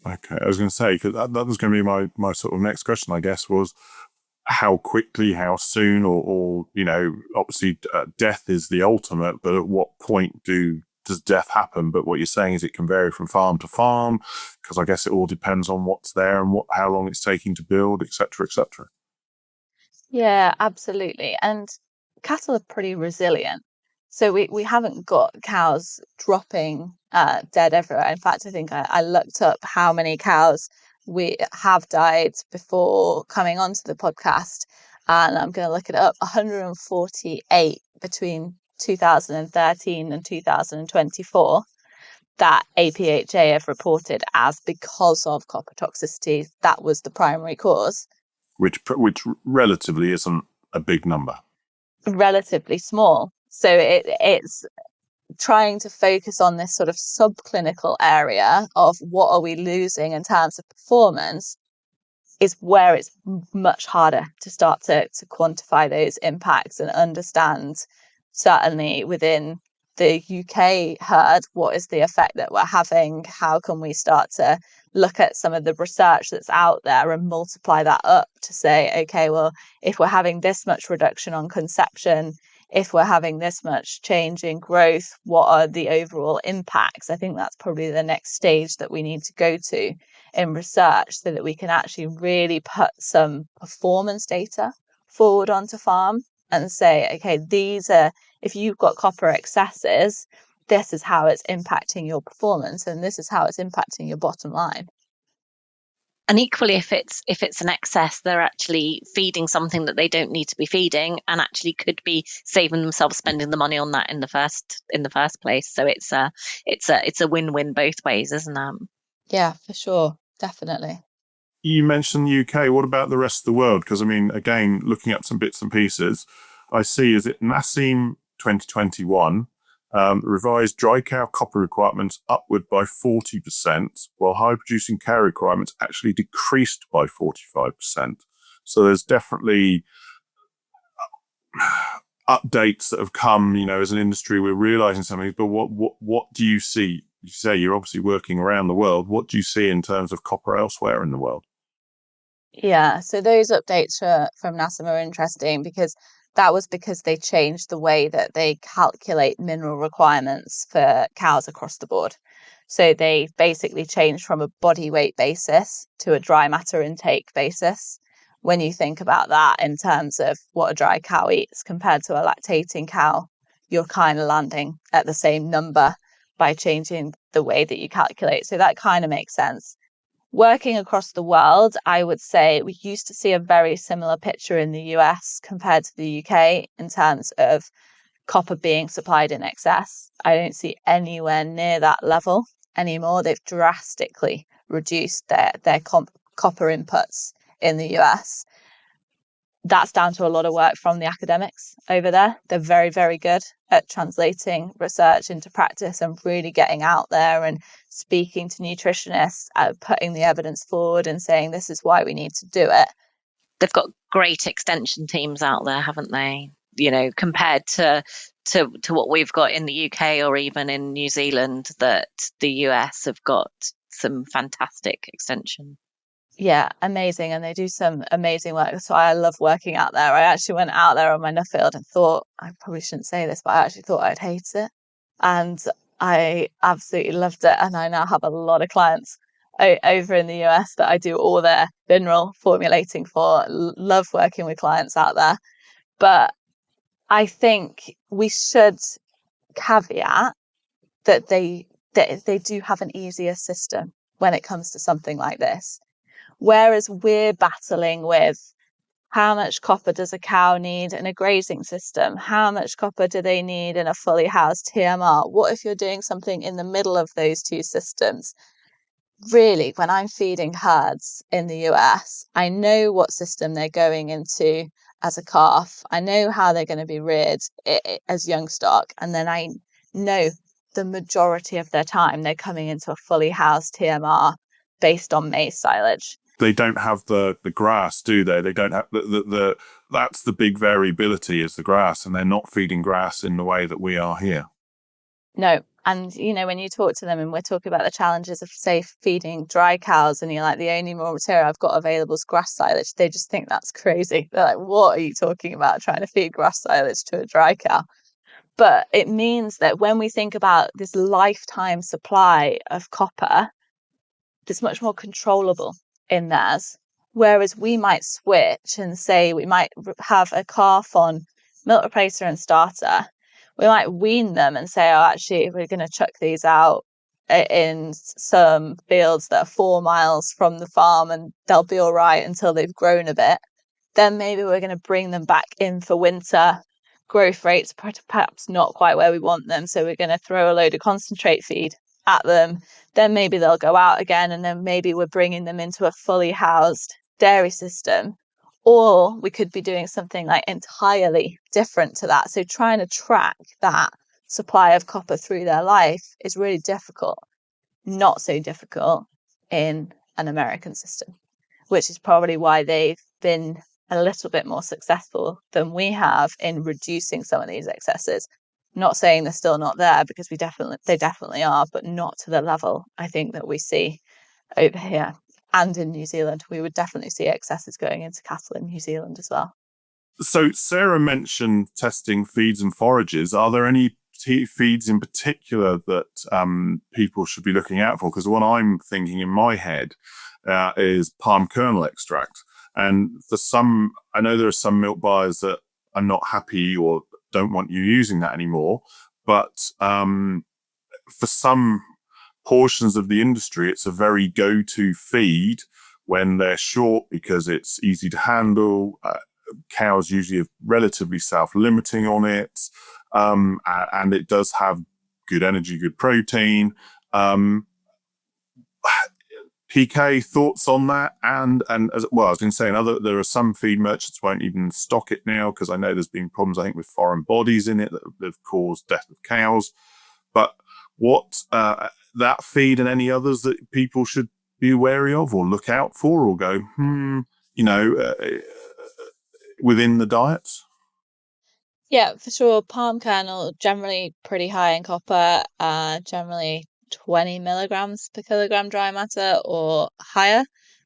Speaker 1: Okay, I was going to say, because that was going to be my sort of next question, I guess, was how quickly, how soon, or obviously death is the ultimate, but at what point does death happen? But what you're saying is it can vary from farm to farm, because I guess it all depends on what's there and how long it's taking to build, etc., etc.
Speaker 5: Yeah, absolutely. And cattle are pretty resilient. So we haven't got cows dropping dead everywhere. In fact, I think I looked up how many cows we have died before coming onto the podcast. And I'm going to look it up. 148 between 2013 and 2024 that APHA have reported as because of copper toxicity. That was the primary cause.
Speaker 1: Which relatively isn't a big number.
Speaker 5: Relatively small. So it's trying to focus on this sort of subclinical area of what are we losing in terms of performance is where it's much harder to start to quantify those impacts and understand, certainly within the UK herd, what is the effect that we're having? How can we start to look at some of the research that's out there and multiply that up to say, okay, well, if we're having this much reduction on conception, if we're having this much change in growth, what are the overall impacts? I think that's probably the next stage that we need to go to in research so that we can actually really put some performance data forward onto farm and say, okay, these are, if you've got copper excesses, this is how it's impacting your performance and this is how it's impacting your bottom line.
Speaker 2: And equally, if it's an excess, they're actually feeding something that they don't need to be feeding, and actually could be saving themselves spending the money on that in the first place. So it's a win-win both ways, isn't it?
Speaker 5: Yeah, for sure, definitely.
Speaker 1: You mentioned the UK. What about the rest of the world? Because I mean, again, looking at some bits and pieces, I see is it NASEM 2021. Revised dry cow copper requirements upward by 40%, while high-producing cow requirements actually decreased by 45%. So there's definitely updates that have come, as an industry, we're realizing something. But what do you see? You say you're obviously working around the world. What do you see in terms of copper elsewhere in the world?
Speaker 5: Yeah, so those updates from NASM are interesting because that was because they changed the way that they calculate mineral requirements for cows across the board. So they basically changed from a body weight basis to a dry matter intake basis. When you think about that in terms of what a dry cow eats compared to a lactating cow, you're kind of landing at the same number by changing the way that you calculate. So that kind of makes sense. Working across the world, I would say we used to see a very similar picture in the US compared to the UK in terms of copper being supplied in excess. I don't see anywhere near that level anymore. They've drastically reduced their copper inputs in the US. That's down to a lot of work from the academics over there. They're very, very good at translating research into practice and really getting out there and speaking to nutritionists, putting the evidence forward and saying this is why we need to do it.
Speaker 2: They've got great extension teams out there, haven't they? You know, compared to what we've got in the UK or even in New Zealand, that the US have got some fantastic extension.
Speaker 5: Yeah, amazing. And they do some amazing work. So I love working out there. I actually went out there on my Nuffield and thought, I probably shouldn't say this, but I actually thought I'd hate it. And I absolutely loved it. And I now have a lot of clients over in the US that I do all their mineral formulating for. Love working with clients out there. But I think we should caveat that they do have an easier system when it comes to something like this. Whereas we're battling with how much copper does a cow need in a grazing system? How much copper do they need in a fully housed TMR? What if you're doing something in the middle of those two systems? Really, when I'm feeding herds in the US, I know what system they're going into as a calf. I know how they're going to be reared as young stock. And then I know the majority of their time they're coming into a fully housed TMR based on maize silage.
Speaker 1: They don't have the grass, do they? They don't have the that's the big variability is the grass, and they're not feeding grass in the way that we are here.
Speaker 5: No. And, you know, when you talk to them and we're talking about the challenges of, say, feeding dry cows and you're like, the only raw material I've got available is grass silage, they just think that's crazy. They're like, what are you talking about, trying to feed grass silage to a dry cow? But it means that when we think about this lifetime supply of copper, it's much more controllable in theirs. Whereas we might switch and say we might have a calf on milk replacer and starter. We might wean them and say, oh, actually, we're going to chuck these out in some fields that are 4 miles from the farm and they'll be all right until they've grown a bit. Then maybe we're going to bring them back in for winter. Growth rates perhaps not quite where we want them. So we're going to throw a load of concentrate feed at them. Then maybe they'll go out again. And then maybe we're bringing them into a fully housed dairy system. Or we could be doing something like entirely different to that. So trying to track that supply of copper through their life is really difficult. Not so difficult in an American system, which is probably why they've been a little bit more successful than we have in reducing some of these excesses. Not saying they're still not there, because they definitely are, but not to the level I think that we see over here. And in New Zealand, we would definitely see excesses going into cattle in New Zealand as well.
Speaker 1: So Sarah mentioned testing feeds and forages. Are there any feeds in particular that people should be looking out for? Because what I'm thinking in my head is palm kernel extract. And for some, I know there are some milk buyers that are not happy or don't want you using that anymore. But for some portions of the industry, it's a very go-to feed when they're short because it's easy to handle. Cows usually are relatively self-limiting on it, and it does have good energy, good protein. PK, thoughts on that? And as well, I was going to say, there are some feed merchants won't even stock it now because I know there's been problems, I think, with foreign bodies in it that have caused death of cows. But what that feed and any others that people should be wary of or look out for or go, within the diets?
Speaker 5: Yeah, for sure. Palm kernel, generally pretty high in copper, generally 20 milligrams per kilogram dry matter or higher,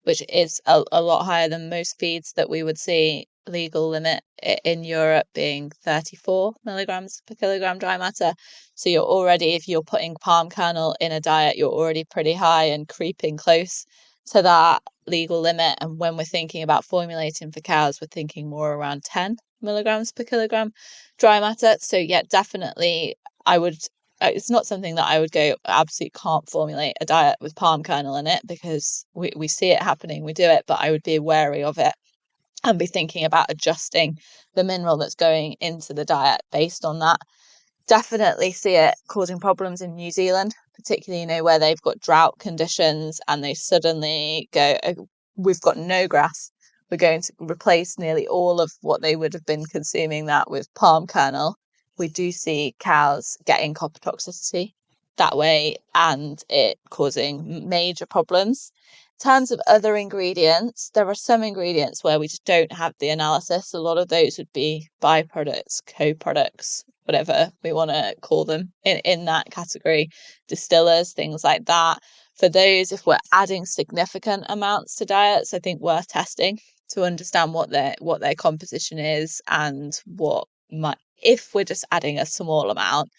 Speaker 5: which is a lot higher than most feeds that we would see. Legal limit in Europe being 34 milligrams per kilogram dry matter. So you're already, if you're putting palm kernel in a diet, you're already pretty high and creeping close to that legal limit. And when we're thinking about formulating for cows, we're thinking more around 10 milligrams per kilogram dry matter. So yeah, definitely I would, it's not something that I would go, absolutely can't formulate a diet with palm kernel in it, because we see it happening, we do it, but I would be wary of it and be thinking about adjusting the mineral that's going into the diet based on that. Definitely see it causing problems in New Zealand, particularly, where they've got drought conditions and they suddenly go, we've got no grass. We're going to replace nearly all of what they would have been consuming that with palm kernel. We do see cows getting copper toxicity that way and it causing major problems. In terms of other ingredients, there are some ingredients where we just don't have the analysis. A lot of those would be byproducts, co-products, whatever we want to call them in that category, distillers, things like that. For those, if we're adding significant amounts to diets, I think worth testing to understand what their composition is and if we're just adding a small amount,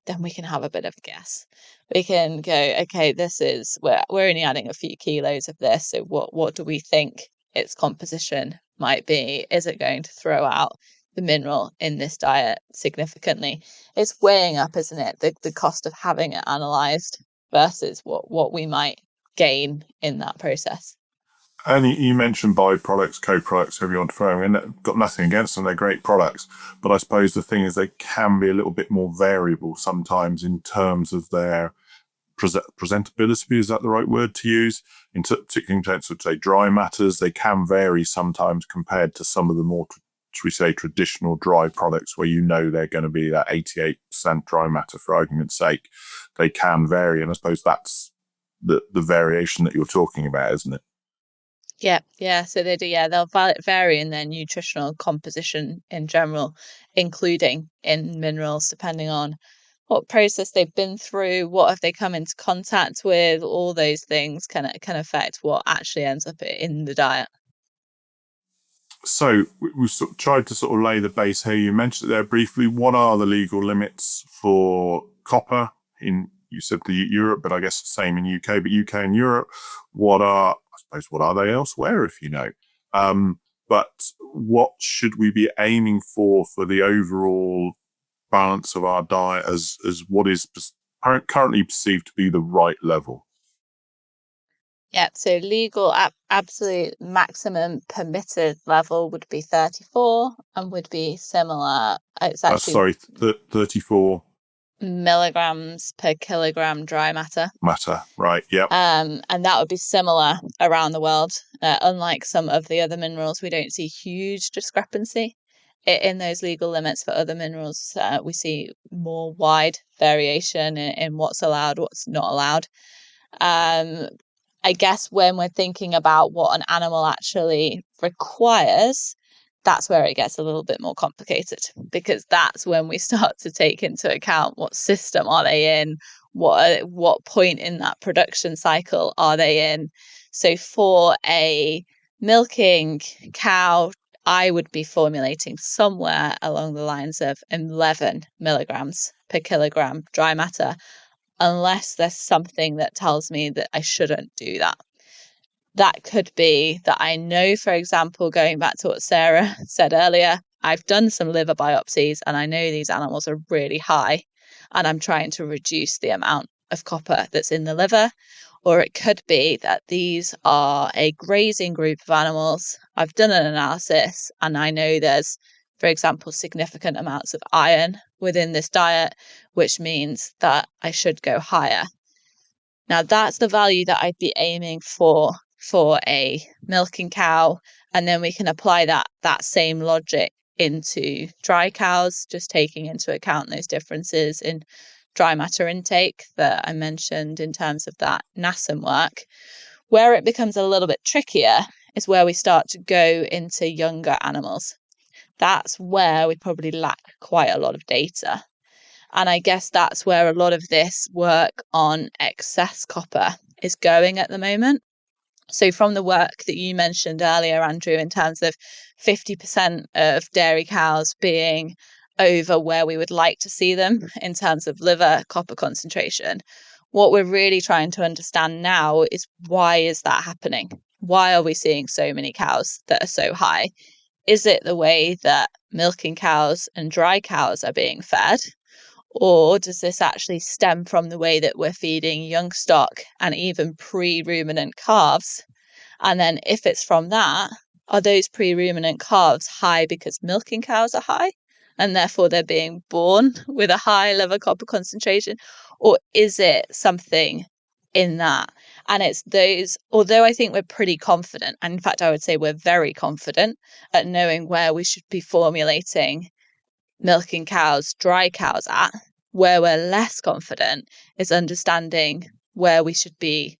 Speaker 5: then we can have a bit of a guess. We can go, okay, we're only adding a few kilos of this. So what do we think its composition might be? Is it going to throw out the mineral in this diet significantly? It's weighing up, isn't it? The cost of having it analysed versus what we might gain in that process.
Speaker 1: And you mentioned byproducts, co-products, however you want to throw them in. Got nothing against them; they're great products. But I suppose the thing is they can be a little bit more variable sometimes in terms of their presentability. Is that the right word to use? Particularly in terms of, say, dry matters, they can vary sometimes compared to some of the more, should we say, traditional dry products where they're going to be that 88% dry matter, for argument's sake. They can vary, and I suppose that's the variation that you're talking about, isn't it?
Speaker 5: Yeah. So they do. Yeah, they'll vary in their nutritional composition in general, including in minerals, depending on what process they've been through, what have they come into contact with. All those things can affect what actually ends up in the diet.
Speaker 1: So we've sort of tried to sort of lay the base here. You mentioned it there briefly. What are the legal limits for copper in? You said Europe, but I guess the same in UK. But UK and Europe, what are they elsewhere, if you know? But what should we be aiming for the overall balance of our diet as what is currently perceived to be the right level?
Speaker 5: Yeah, so legal absolute maximum permitted level would be 34 and would be similar. It's actually
Speaker 1: 34
Speaker 5: milligrams per kilogram dry matter.
Speaker 1: Right? Yep.
Speaker 5: And that would be similar around the world. Unlike some of the other minerals, we don't see huge discrepancy in those legal limits. For other minerals, we see more wide variation in what's allowed, what's not allowed. I guess when we're thinking about what an animal actually requires, that's where it gets a little bit more complicated, because that's when we start to take into account what system are they in, what point in that production cycle are they in. So for a milking cow, I would be formulating somewhere along the lines of 11 milligrams per kilogram dry matter, unless there's something that tells me that I shouldn't do that. That could be that I know, for example, going back to what Sarah said earlier, I've done some liver biopsies and I know these animals are really high and I'm trying to reduce the amount of copper that's in the liver. Or it could be that these are a grazing group of animals. I've done an analysis and I know there's, for example, significant amounts of iron within this diet, which means that I should go higher. Now, that's the value that I'd be aiming for a milking cow. And then we can apply that same logic into dry cows, just taking into account those differences in dry matter intake that I mentioned in terms of that NASM work. Where it becomes a little bit trickier is where we start to go into younger animals. That's where we probably lack quite a lot of data. And I guess that's where a lot of this work on excess copper is going at the moment. So from the work that you mentioned earlier, Andrew, in terms of 50% of dairy cows being over where we would like to see them in terms of liver copper concentration, what we're really trying to understand now is, why is that happening? Why are we seeing so many cows that are so high? Is it the way that milking cows and dry cows are being fed? Or does this actually stem from the way that we're feeding young stock and even pre-ruminant calves? And then if it's from that, are those pre-ruminant calves high because milking cows are high and therefore they're being born with a high liver copper concentration? Or is it something in that? And it's those, although I think we're pretty confident, and in fact, I would say we're very confident at knowing where we should be formulating milking cows, dry cows at, where we're less confident is understanding where we should be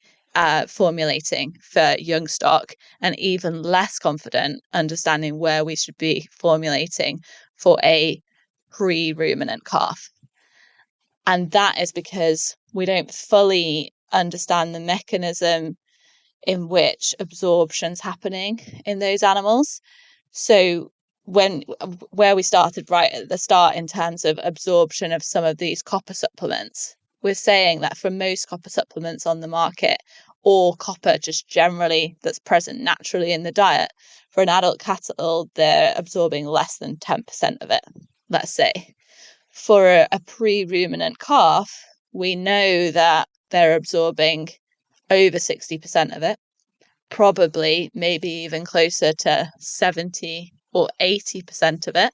Speaker 5: formulating for young stock, and even less confident understanding where we should be formulating for a pre-ruminant calf. And that is because we don't fully understand the mechanism in which absorption's happening in those animals. So where we started right at the start in terms of absorption of some of these copper supplements, we're saying that for most copper supplements on the market, or copper just generally that's present naturally in the diet, for an adult cattle, they're absorbing less than 10% of it, let's say. For a pre-ruminant calf, we know that they're absorbing over 60% of it, probably maybe even closer to 70 or 80% of it,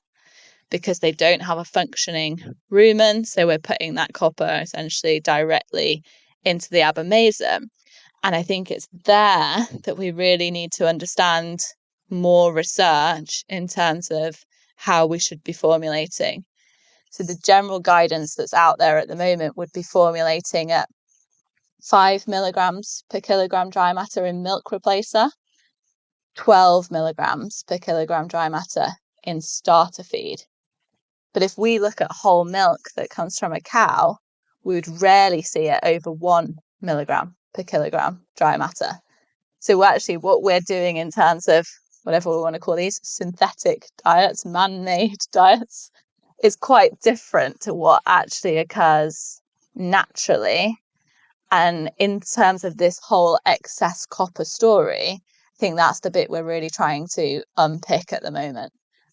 Speaker 5: because they don't have a functioning rumen. So we're putting that copper essentially directly into the abomasum. And I think it's there that we really need to understand more research in terms of how we should be formulating. So the general guidance that's out there at the moment would be formulating at 5 milligrams per kilogram dry matter in milk replacer, 12 milligrams per kilogram dry matter in starter feed. But if we look at whole milk that comes from a cow, we would rarely see it over 1 milligram per kilogram dry matter. So actually what we're doing in terms of whatever we want to call these synthetic diets, man-made diets, is quite different to what actually occurs naturally. And in terms of this whole excess copper story, I think that's the bit we're really trying to unpick at the moment.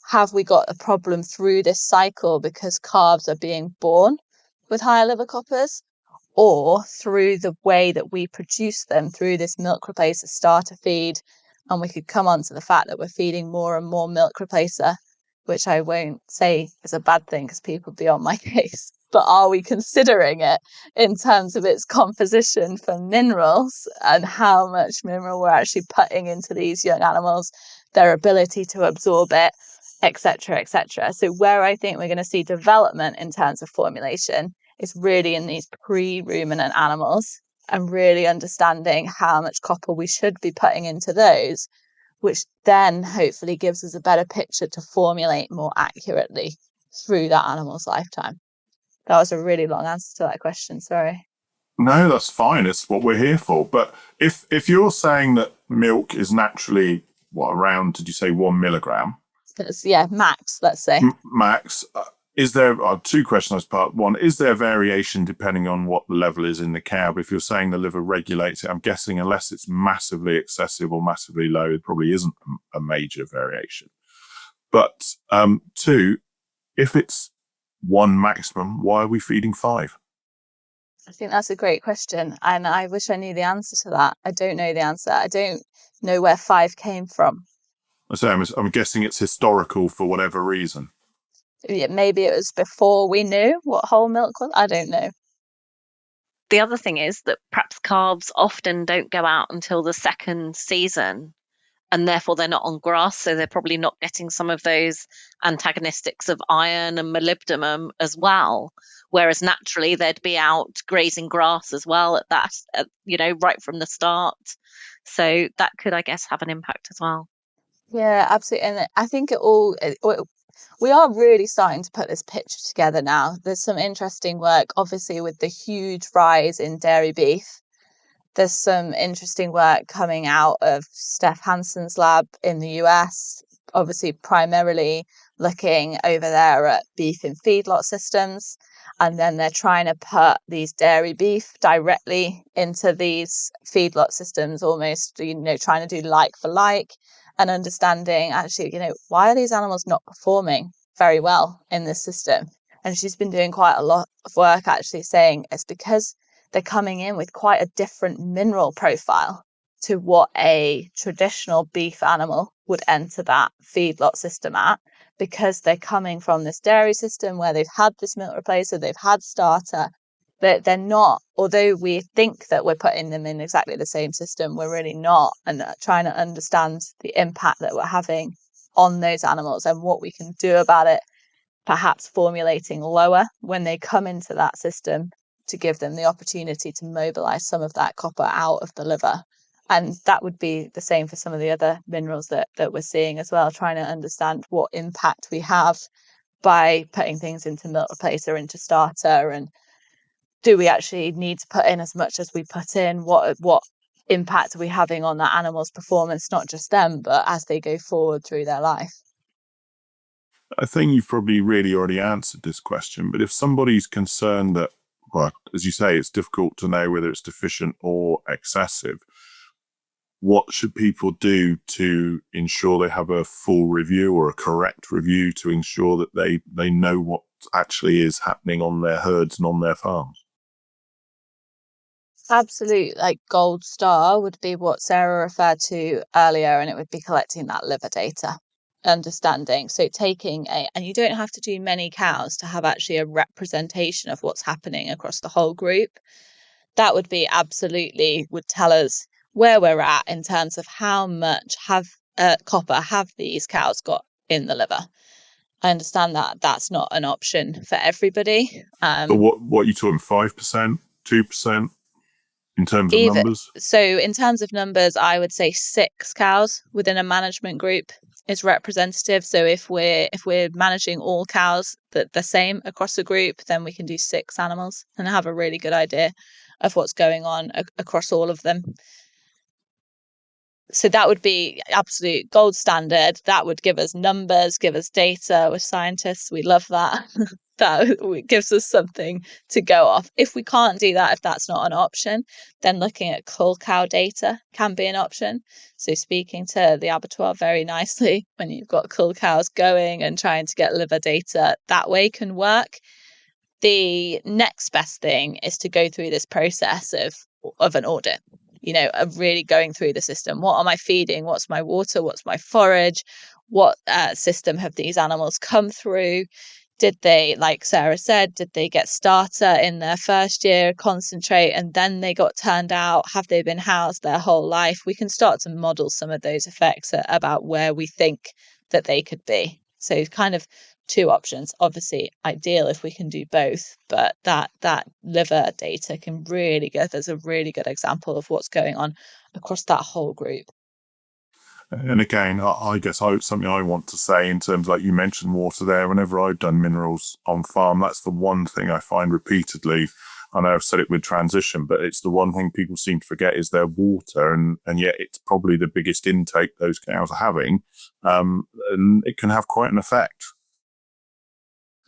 Speaker 5: Have we got a problem through this cycle because calves are being born with higher liver coppers, or through the way that we produce them through this milk replacer starter feed? And we could come on to the fact that we're feeding more and more milk replacer, which I won't say is a bad thing because people be on my case. But are we considering it in terms of its composition for minerals and how much mineral we're actually putting into these young animals, their ability to absorb it, etc., etc. So where I think we're going to see development in terms of formulation is really in these pre-ruminant animals, and really understanding how much copper we should be putting into those, which then hopefully gives us a better picture to formulate more accurately through that animal's lifetime. That was a really long answer to that question, sorry.
Speaker 1: No, that's fine. It's what we're here for. But if you're saying that milk is naturally, around, did you say 1 milligram?
Speaker 5: That's, max, let's say.
Speaker 1: Max. Is there, two questions as part one, is there variation depending on what the level is in the cow? But if you're saying the liver regulates it, I'm guessing unless it's massively excessive or massively low, it probably isn't a major variation. But two, if it's 1 maximum, why are we feeding 5?
Speaker 5: I think that's a great question, and I wish I knew the answer to that. I don't know the answer. I don't know where 5 came from.
Speaker 1: So I'm guessing it's historical for whatever reason.
Speaker 5: Maybe it was before we knew what whole milk was. I don't know.
Speaker 2: The other thing is that perhaps calves often don't go out until the second season, and therefore they're not on grass, so they're probably not getting some of those antagonistics of iron and molybdenum as well, whereas naturally they'd be out grazing grass as well right from the start. So that could, I guess, have an impact as well.
Speaker 5: Yeah, absolutely. And I think we are really starting to put this picture together now. There's some interesting work, obviously, with the huge rise in dairy beef, There's some interesting work coming out of Steph Hansen's lab in the US, obviously primarily looking over there at beef in feedlot systems. And then they're trying to put these dairy beef directly into these feedlot systems, almost, trying to do like for like, and understanding actually, why are these animals not performing very well in this system? And she's been doing quite a lot of work actually saying it's because they're coming in with quite a different mineral profile to what a traditional beef animal would enter that feedlot system at, because they're coming from this dairy system where they've had this milk replacer, they've had starter. They're not, although we think that we're putting them in exactly the same system, we're really not, and trying to understand the impact that we're having on those animals and what we can do about it, perhaps formulating lower when they come into that system to give them the opportunity to mobilize some of that copper out of the liver. And that would be the same for some of the other minerals that we're seeing as well, trying to understand what impact we have by putting things into milk replacer, into starter, and do we actually need to put in as much as we put in? What impact are we having on that animal's performance, not just them, but as they go forward through their life?
Speaker 1: I think you've probably really already answered this question, but if somebody's concerned that, well, as you say, it's difficult to know whether it's deficient or excessive, what should people do to ensure they have a full review or a correct review to ensure that they know what actually is happening on their herds and on their farms?
Speaker 5: Absolute, like, gold star would be what Sarah referred to earlier, and it would be collecting that liver data, understanding. So and you don't have to do many cows to have actually a representation of what's happening across the whole group. That would be would tell us where we're at in terms of how much copper have these cows got in the liver. I understand that that's not an option for everybody.
Speaker 1: But what are you talking, 5%, 2%? In terms of numbers?
Speaker 5: So in terms of numbers, I would say 6 cows within a management group is representative. So if we're managing all cows the same across the group, then we can do 6 animals and have a really good idea of what's going on across all of them. So that would be absolute gold standard. That would give us numbers, give us data. We're scientists. We love that. That gives us something to go off. If we can't do that, if that's not an option, then looking at cull cow data can be an option. So speaking to the abattoir very nicely when you've got cull cows going and trying to get liver data that way can work. The next best thing is to go through this process of an audit. Of really going through the system. What am I feeding? What's my water? What's my forage? What system have these animals come through? Did they, like Sarah said, did they get starter in their first year, concentrate, and then they got turned out? Have they been housed their whole life? We can start to model some of those effects about where we think that they could be. So kind of 2 options. Obviously, ideal if we can do both, but that liver data can really give us a really good example of what's going on across that whole group.
Speaker 1: And again, I guess something I want to say in terms, like you mentioned water there, whenever I've done minerals on farm, that's the one thing I find repeatedly. I know I've said it with transition, but it's the one thing people seem to forget is their water, and yet it's probably the biggest intake those cows are having, and it can have quite an effect.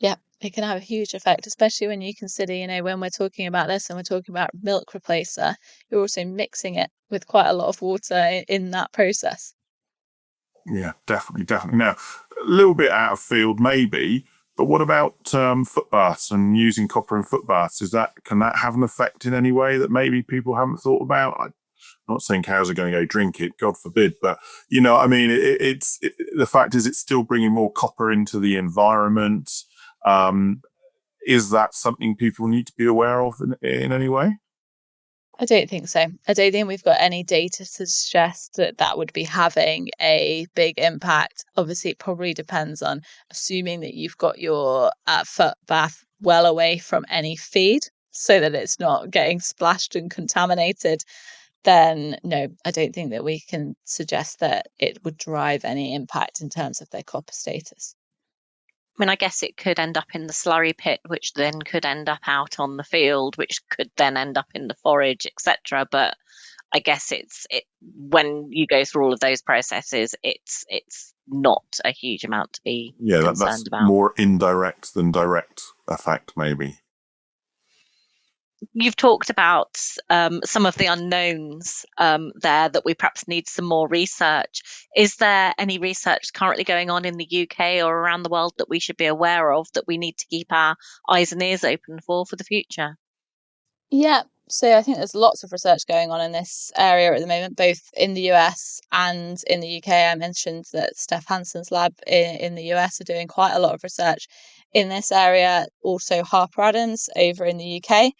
Speaker 5: Yeah, it can have a huge effect, especially when you consider, when we're talking about this and we're talking about milk replacer, you're also mixing it with quite a lot of water in that process.
Speaker 1: Yeah, definitely. Now, a little bit out of field maybe, but what about foot baths and using copper in foot baths? Can that have an effect in any way that maybe people haven't thought about? I'm not saying cows are going to go drink it, God forbid, but the fact is it's still bringing more copper into the environment. Is that something people need to be aware of in any way?
Speaker 5: I don't think so. I don't think we've got any data to suggest that would be having a big impact. Obviously, it probably depends on assuming that you've got your foot bath well away from any feed so that it's not getting splashed and contaminated. Then no, I don't think that we can suggest that it would drive any impact in terms of their copper status.
Speaker 2: I mean, I guess it could end up in the slurry pit, which then could end up out on the field, which could then end up in the forage, etc. But I guess when you go through all of those processes, it's not a huge amount to be concerned
Speaker 1: that's
Speaker 2: about.
Speaker 1: more indirect than direct effect, maybe.
Speaker 2: You've talked about some of the unknowns there that we perhaps need some more research. Is there any research currently going on in the UK or around the world that we should be aware of that we need to keep our eyes and ears open for the future?
Speaker 5: Yeah, so I think there's lots of research going on in this area at the moment, both in the US and in the UK. I mentioned that Steph Hansen's lab in the US are doing quite a lot of research in this area. Also, Harper Adams over in the UK.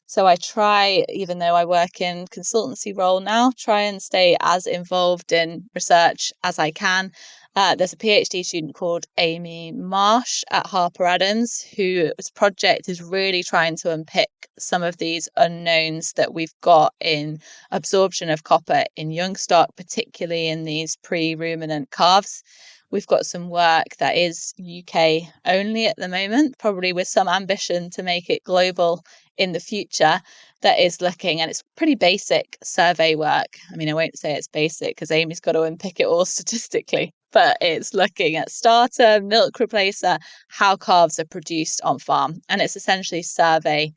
Speaker 5: So I try, even though I work in consultancy role now, try and stay as involved in research as I can. There's a PhD student called Amy Marsh at Harper Adams, whose project is really trying to unpick some of these unknowns that we've got in absorption of copper in young stock, particularly in these pre-ruminant calves. We've got some work that is UK only at the moment, probably with some ambition to make it global in the future, that is looking, and it's pretty basic survey work. I mean, I won't say it's basic because Amy's got to unpick it all statistically, but it's looking at starter, milk replacer, how calves are produced on farm. And it's essentially survey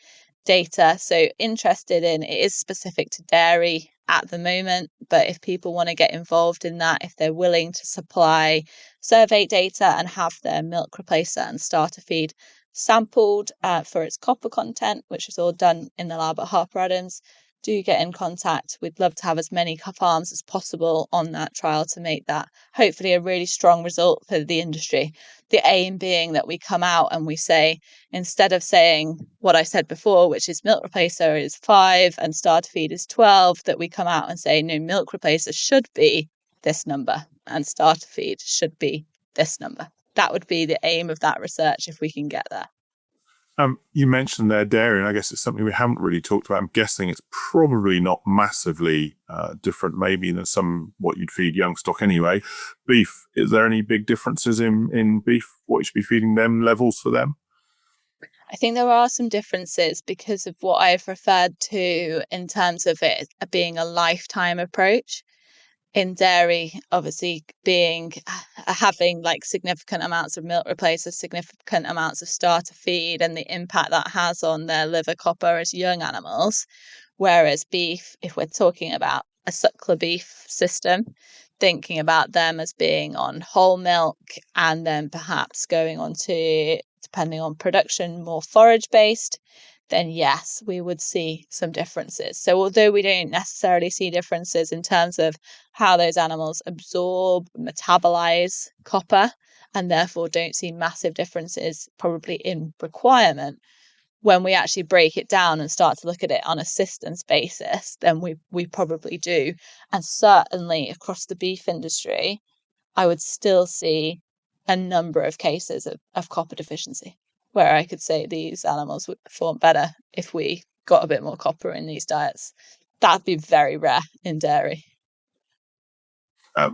Speaker 5: data. So interested in, it is specific to dairy at the moment, but if people want to get involved in that, if they're willing to supply survey data and have their milk replacer and starter feed sampled for its copper content, which is all done in the lab at Harper Adams, do get in contact. We'd love to have as many farms as possible on that trial to make that hopefully a really strong result for the industry. The aim being that we come out and we say, instead of saying what I said before, which is milk replacer is 5 and starter feed is 12, that we come out and say, no, milk replacer should be this number and starter feed should be this number. That would be the aim of that research if we can get there.
Speaker 1: You mentioned there dairy, and I guess it's something we haven't really talked about. I'm guessing it's probably not massively different, maybe, than what you'd feed young stock anyway. Beef, is there any big differences in beef, what you should be feeding them, levels for them?
Speaker 5: I think there are some differences because of what I've referred to in terms of it being a lifetime approach. In dairy, obviously having like significant amounts of milk replacers, significant amounts of starter feed, and the impact that has on their liver copper as young animals. Whereas beef, if we're talking about a suckler beef system, thinking about them as being on whole milk and then perhaps going on to, depending on production, more forage based, then yes, we would see some differences. So although we don't necessarily see differences in terms of how those animals absorb, metabolize copper, and therefore don't see massive differences probably in requirement, when we actually break it down and start to look at it on a systems basis, then we probably do. And certainly across the beef industry, I would still see a number of cases of copper deficiency, where I could say these animals would perform better if we got a bit more copper in these diets. That'd be very rare in dairy.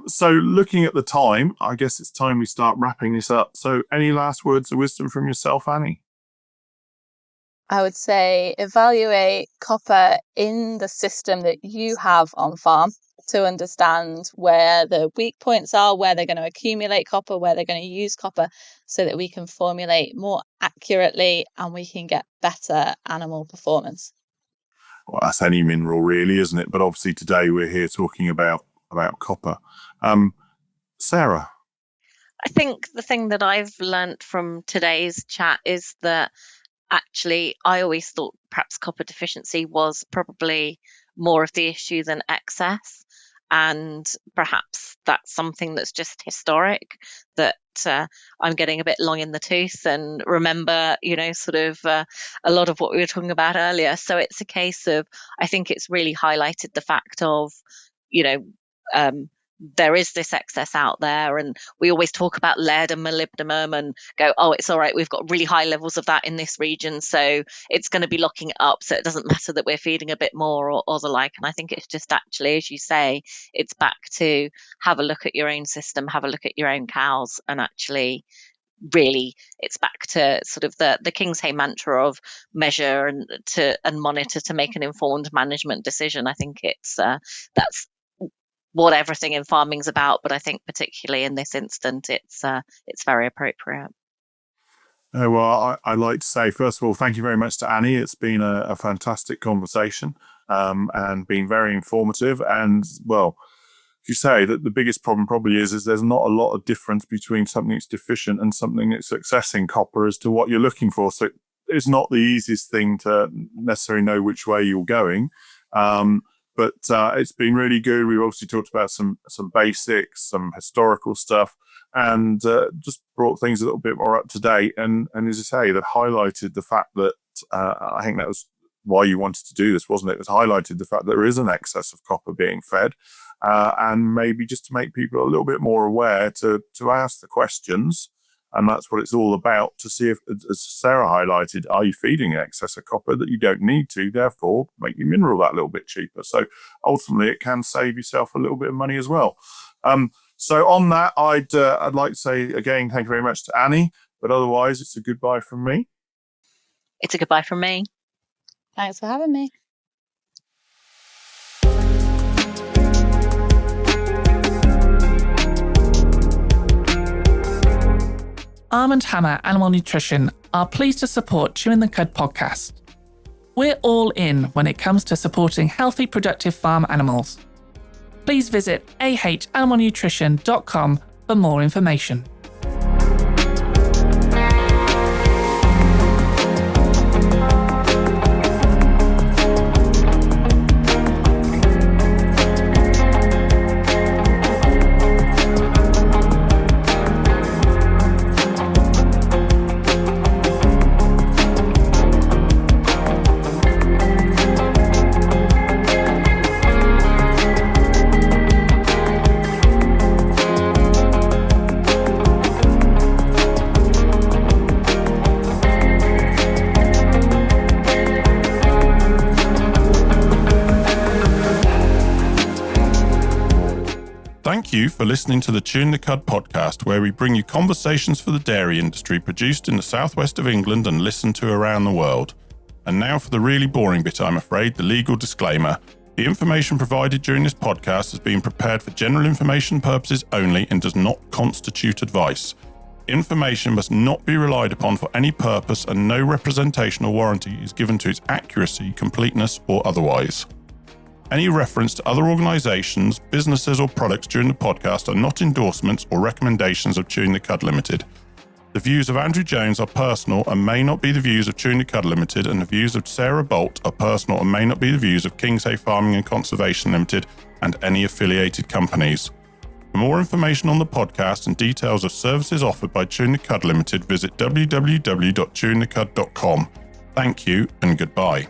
Speaker 1: So looking at the time, I guess it's time we start wrapping this up. So any last words of wisdom from yourself, Annie?
Speaker 5: I would say evaluate copper in the system that you have on farm to understand where the weak points are, where they're going to accumulate copper, where they're going to use copper, so that we can formulate more accurately and we can get better animal performance.
Speaker 1: Well, that's any mineral really, isn't it? But obviously today we're here talking about copper. Sarah?
Speaker 2: I think the thing that I've learnt from today's chat is that actually I always thought perhaps copper deficiency was probably more of the issue than excess. And perhaps that's something that's just historic, that I'm getting a bit long in the tooth and remember, a lot of what we were talking about earlier. So it's a case of, I think it's really highlighted the fact of, there is this excess out there, and we always talk about lead and molybdenum and go, oh, it's all right, we've got really high levels of that in this region, so it's going to be locking it up, so it doesn't matter that we're feeding a bit more or the like. And I think it's just actually, as you say, it's back to have a look at your own system, have a look at your own cows, and actually really, it's back to sort of the King's Hay mantra of measure and monitor to make an informed management decision. I think that's what everything in farming's about, but I think particularly in this instant, it's very appropriate.
Speaker 1: Well, I like to say, first of all, thank you very much to Annie. It's been a fantastic conversation and been very informative. And, well, you say that the biggest problem probably is there's not a lot of difference between something that's deficient and something that's excess in copper as to what you're looking for. So it's not the easiest thing to necessarily know which way you're going. But it's been really good. We've obviously talked about some basics, some historical stuff, and just brought things a little bit more up to date. And as I say, that highlighted the fact that I think that was why you wanted to do this, wasn't it? It was highlighted the fact that there is an excess of copper being fed, and maybe just to make people a little bit more aware to ask the questions. And that's what it's all about, to see if, as Sarah highlighted, are you feeding an excess of copper that you don't need to, therefore make your mineral that little bit cheaper. So ultimately it can save yourself a little bit of money as well. So on that, I'd like to say again, thank you very much to Annie, but otherwise it's a goodbye from me.
Speaker 2: It's a goodbye from me.
Speaker 5: Thanks for having me.
Speaker 6: Arm & Hammer Animal Nutrition are pleased to support Chewing the Cud podcast. We're all in when it comes to supporting healthy, productive farm animals. Please visit ahanimalnutrition.com for more information.
Speaker 1: Thank you for listening to the Chewing the Cud podcast, where we bring you conversations for the dairy industry produced in the southwest of England and listened to around the world. And now for the really boring bit, I'm afraid, the legal disclaimer. The information provided during this podcast has been prepared for general information purposes only and does not constitute advice. Information must not be relied upon for any purpose, and no representation or warranty is given to its accuracy, completeness, or otherwise. Any reference to other organisations, businesses or products during the podcast are not endorsements or recommendations of Chewing the Cud Limited. The views of Andrew Jones are personal and may not be the views of Chewing the Cud Limited, and the views of Sarah Bolt are personal and may not be the views of King's Hay Farming and Conservation Limited and any affiliated companies. For more information on the podcast and details of services offered by Chewing the Cud Limited, visit www.chewingthecud.com. Thank you and goodbye.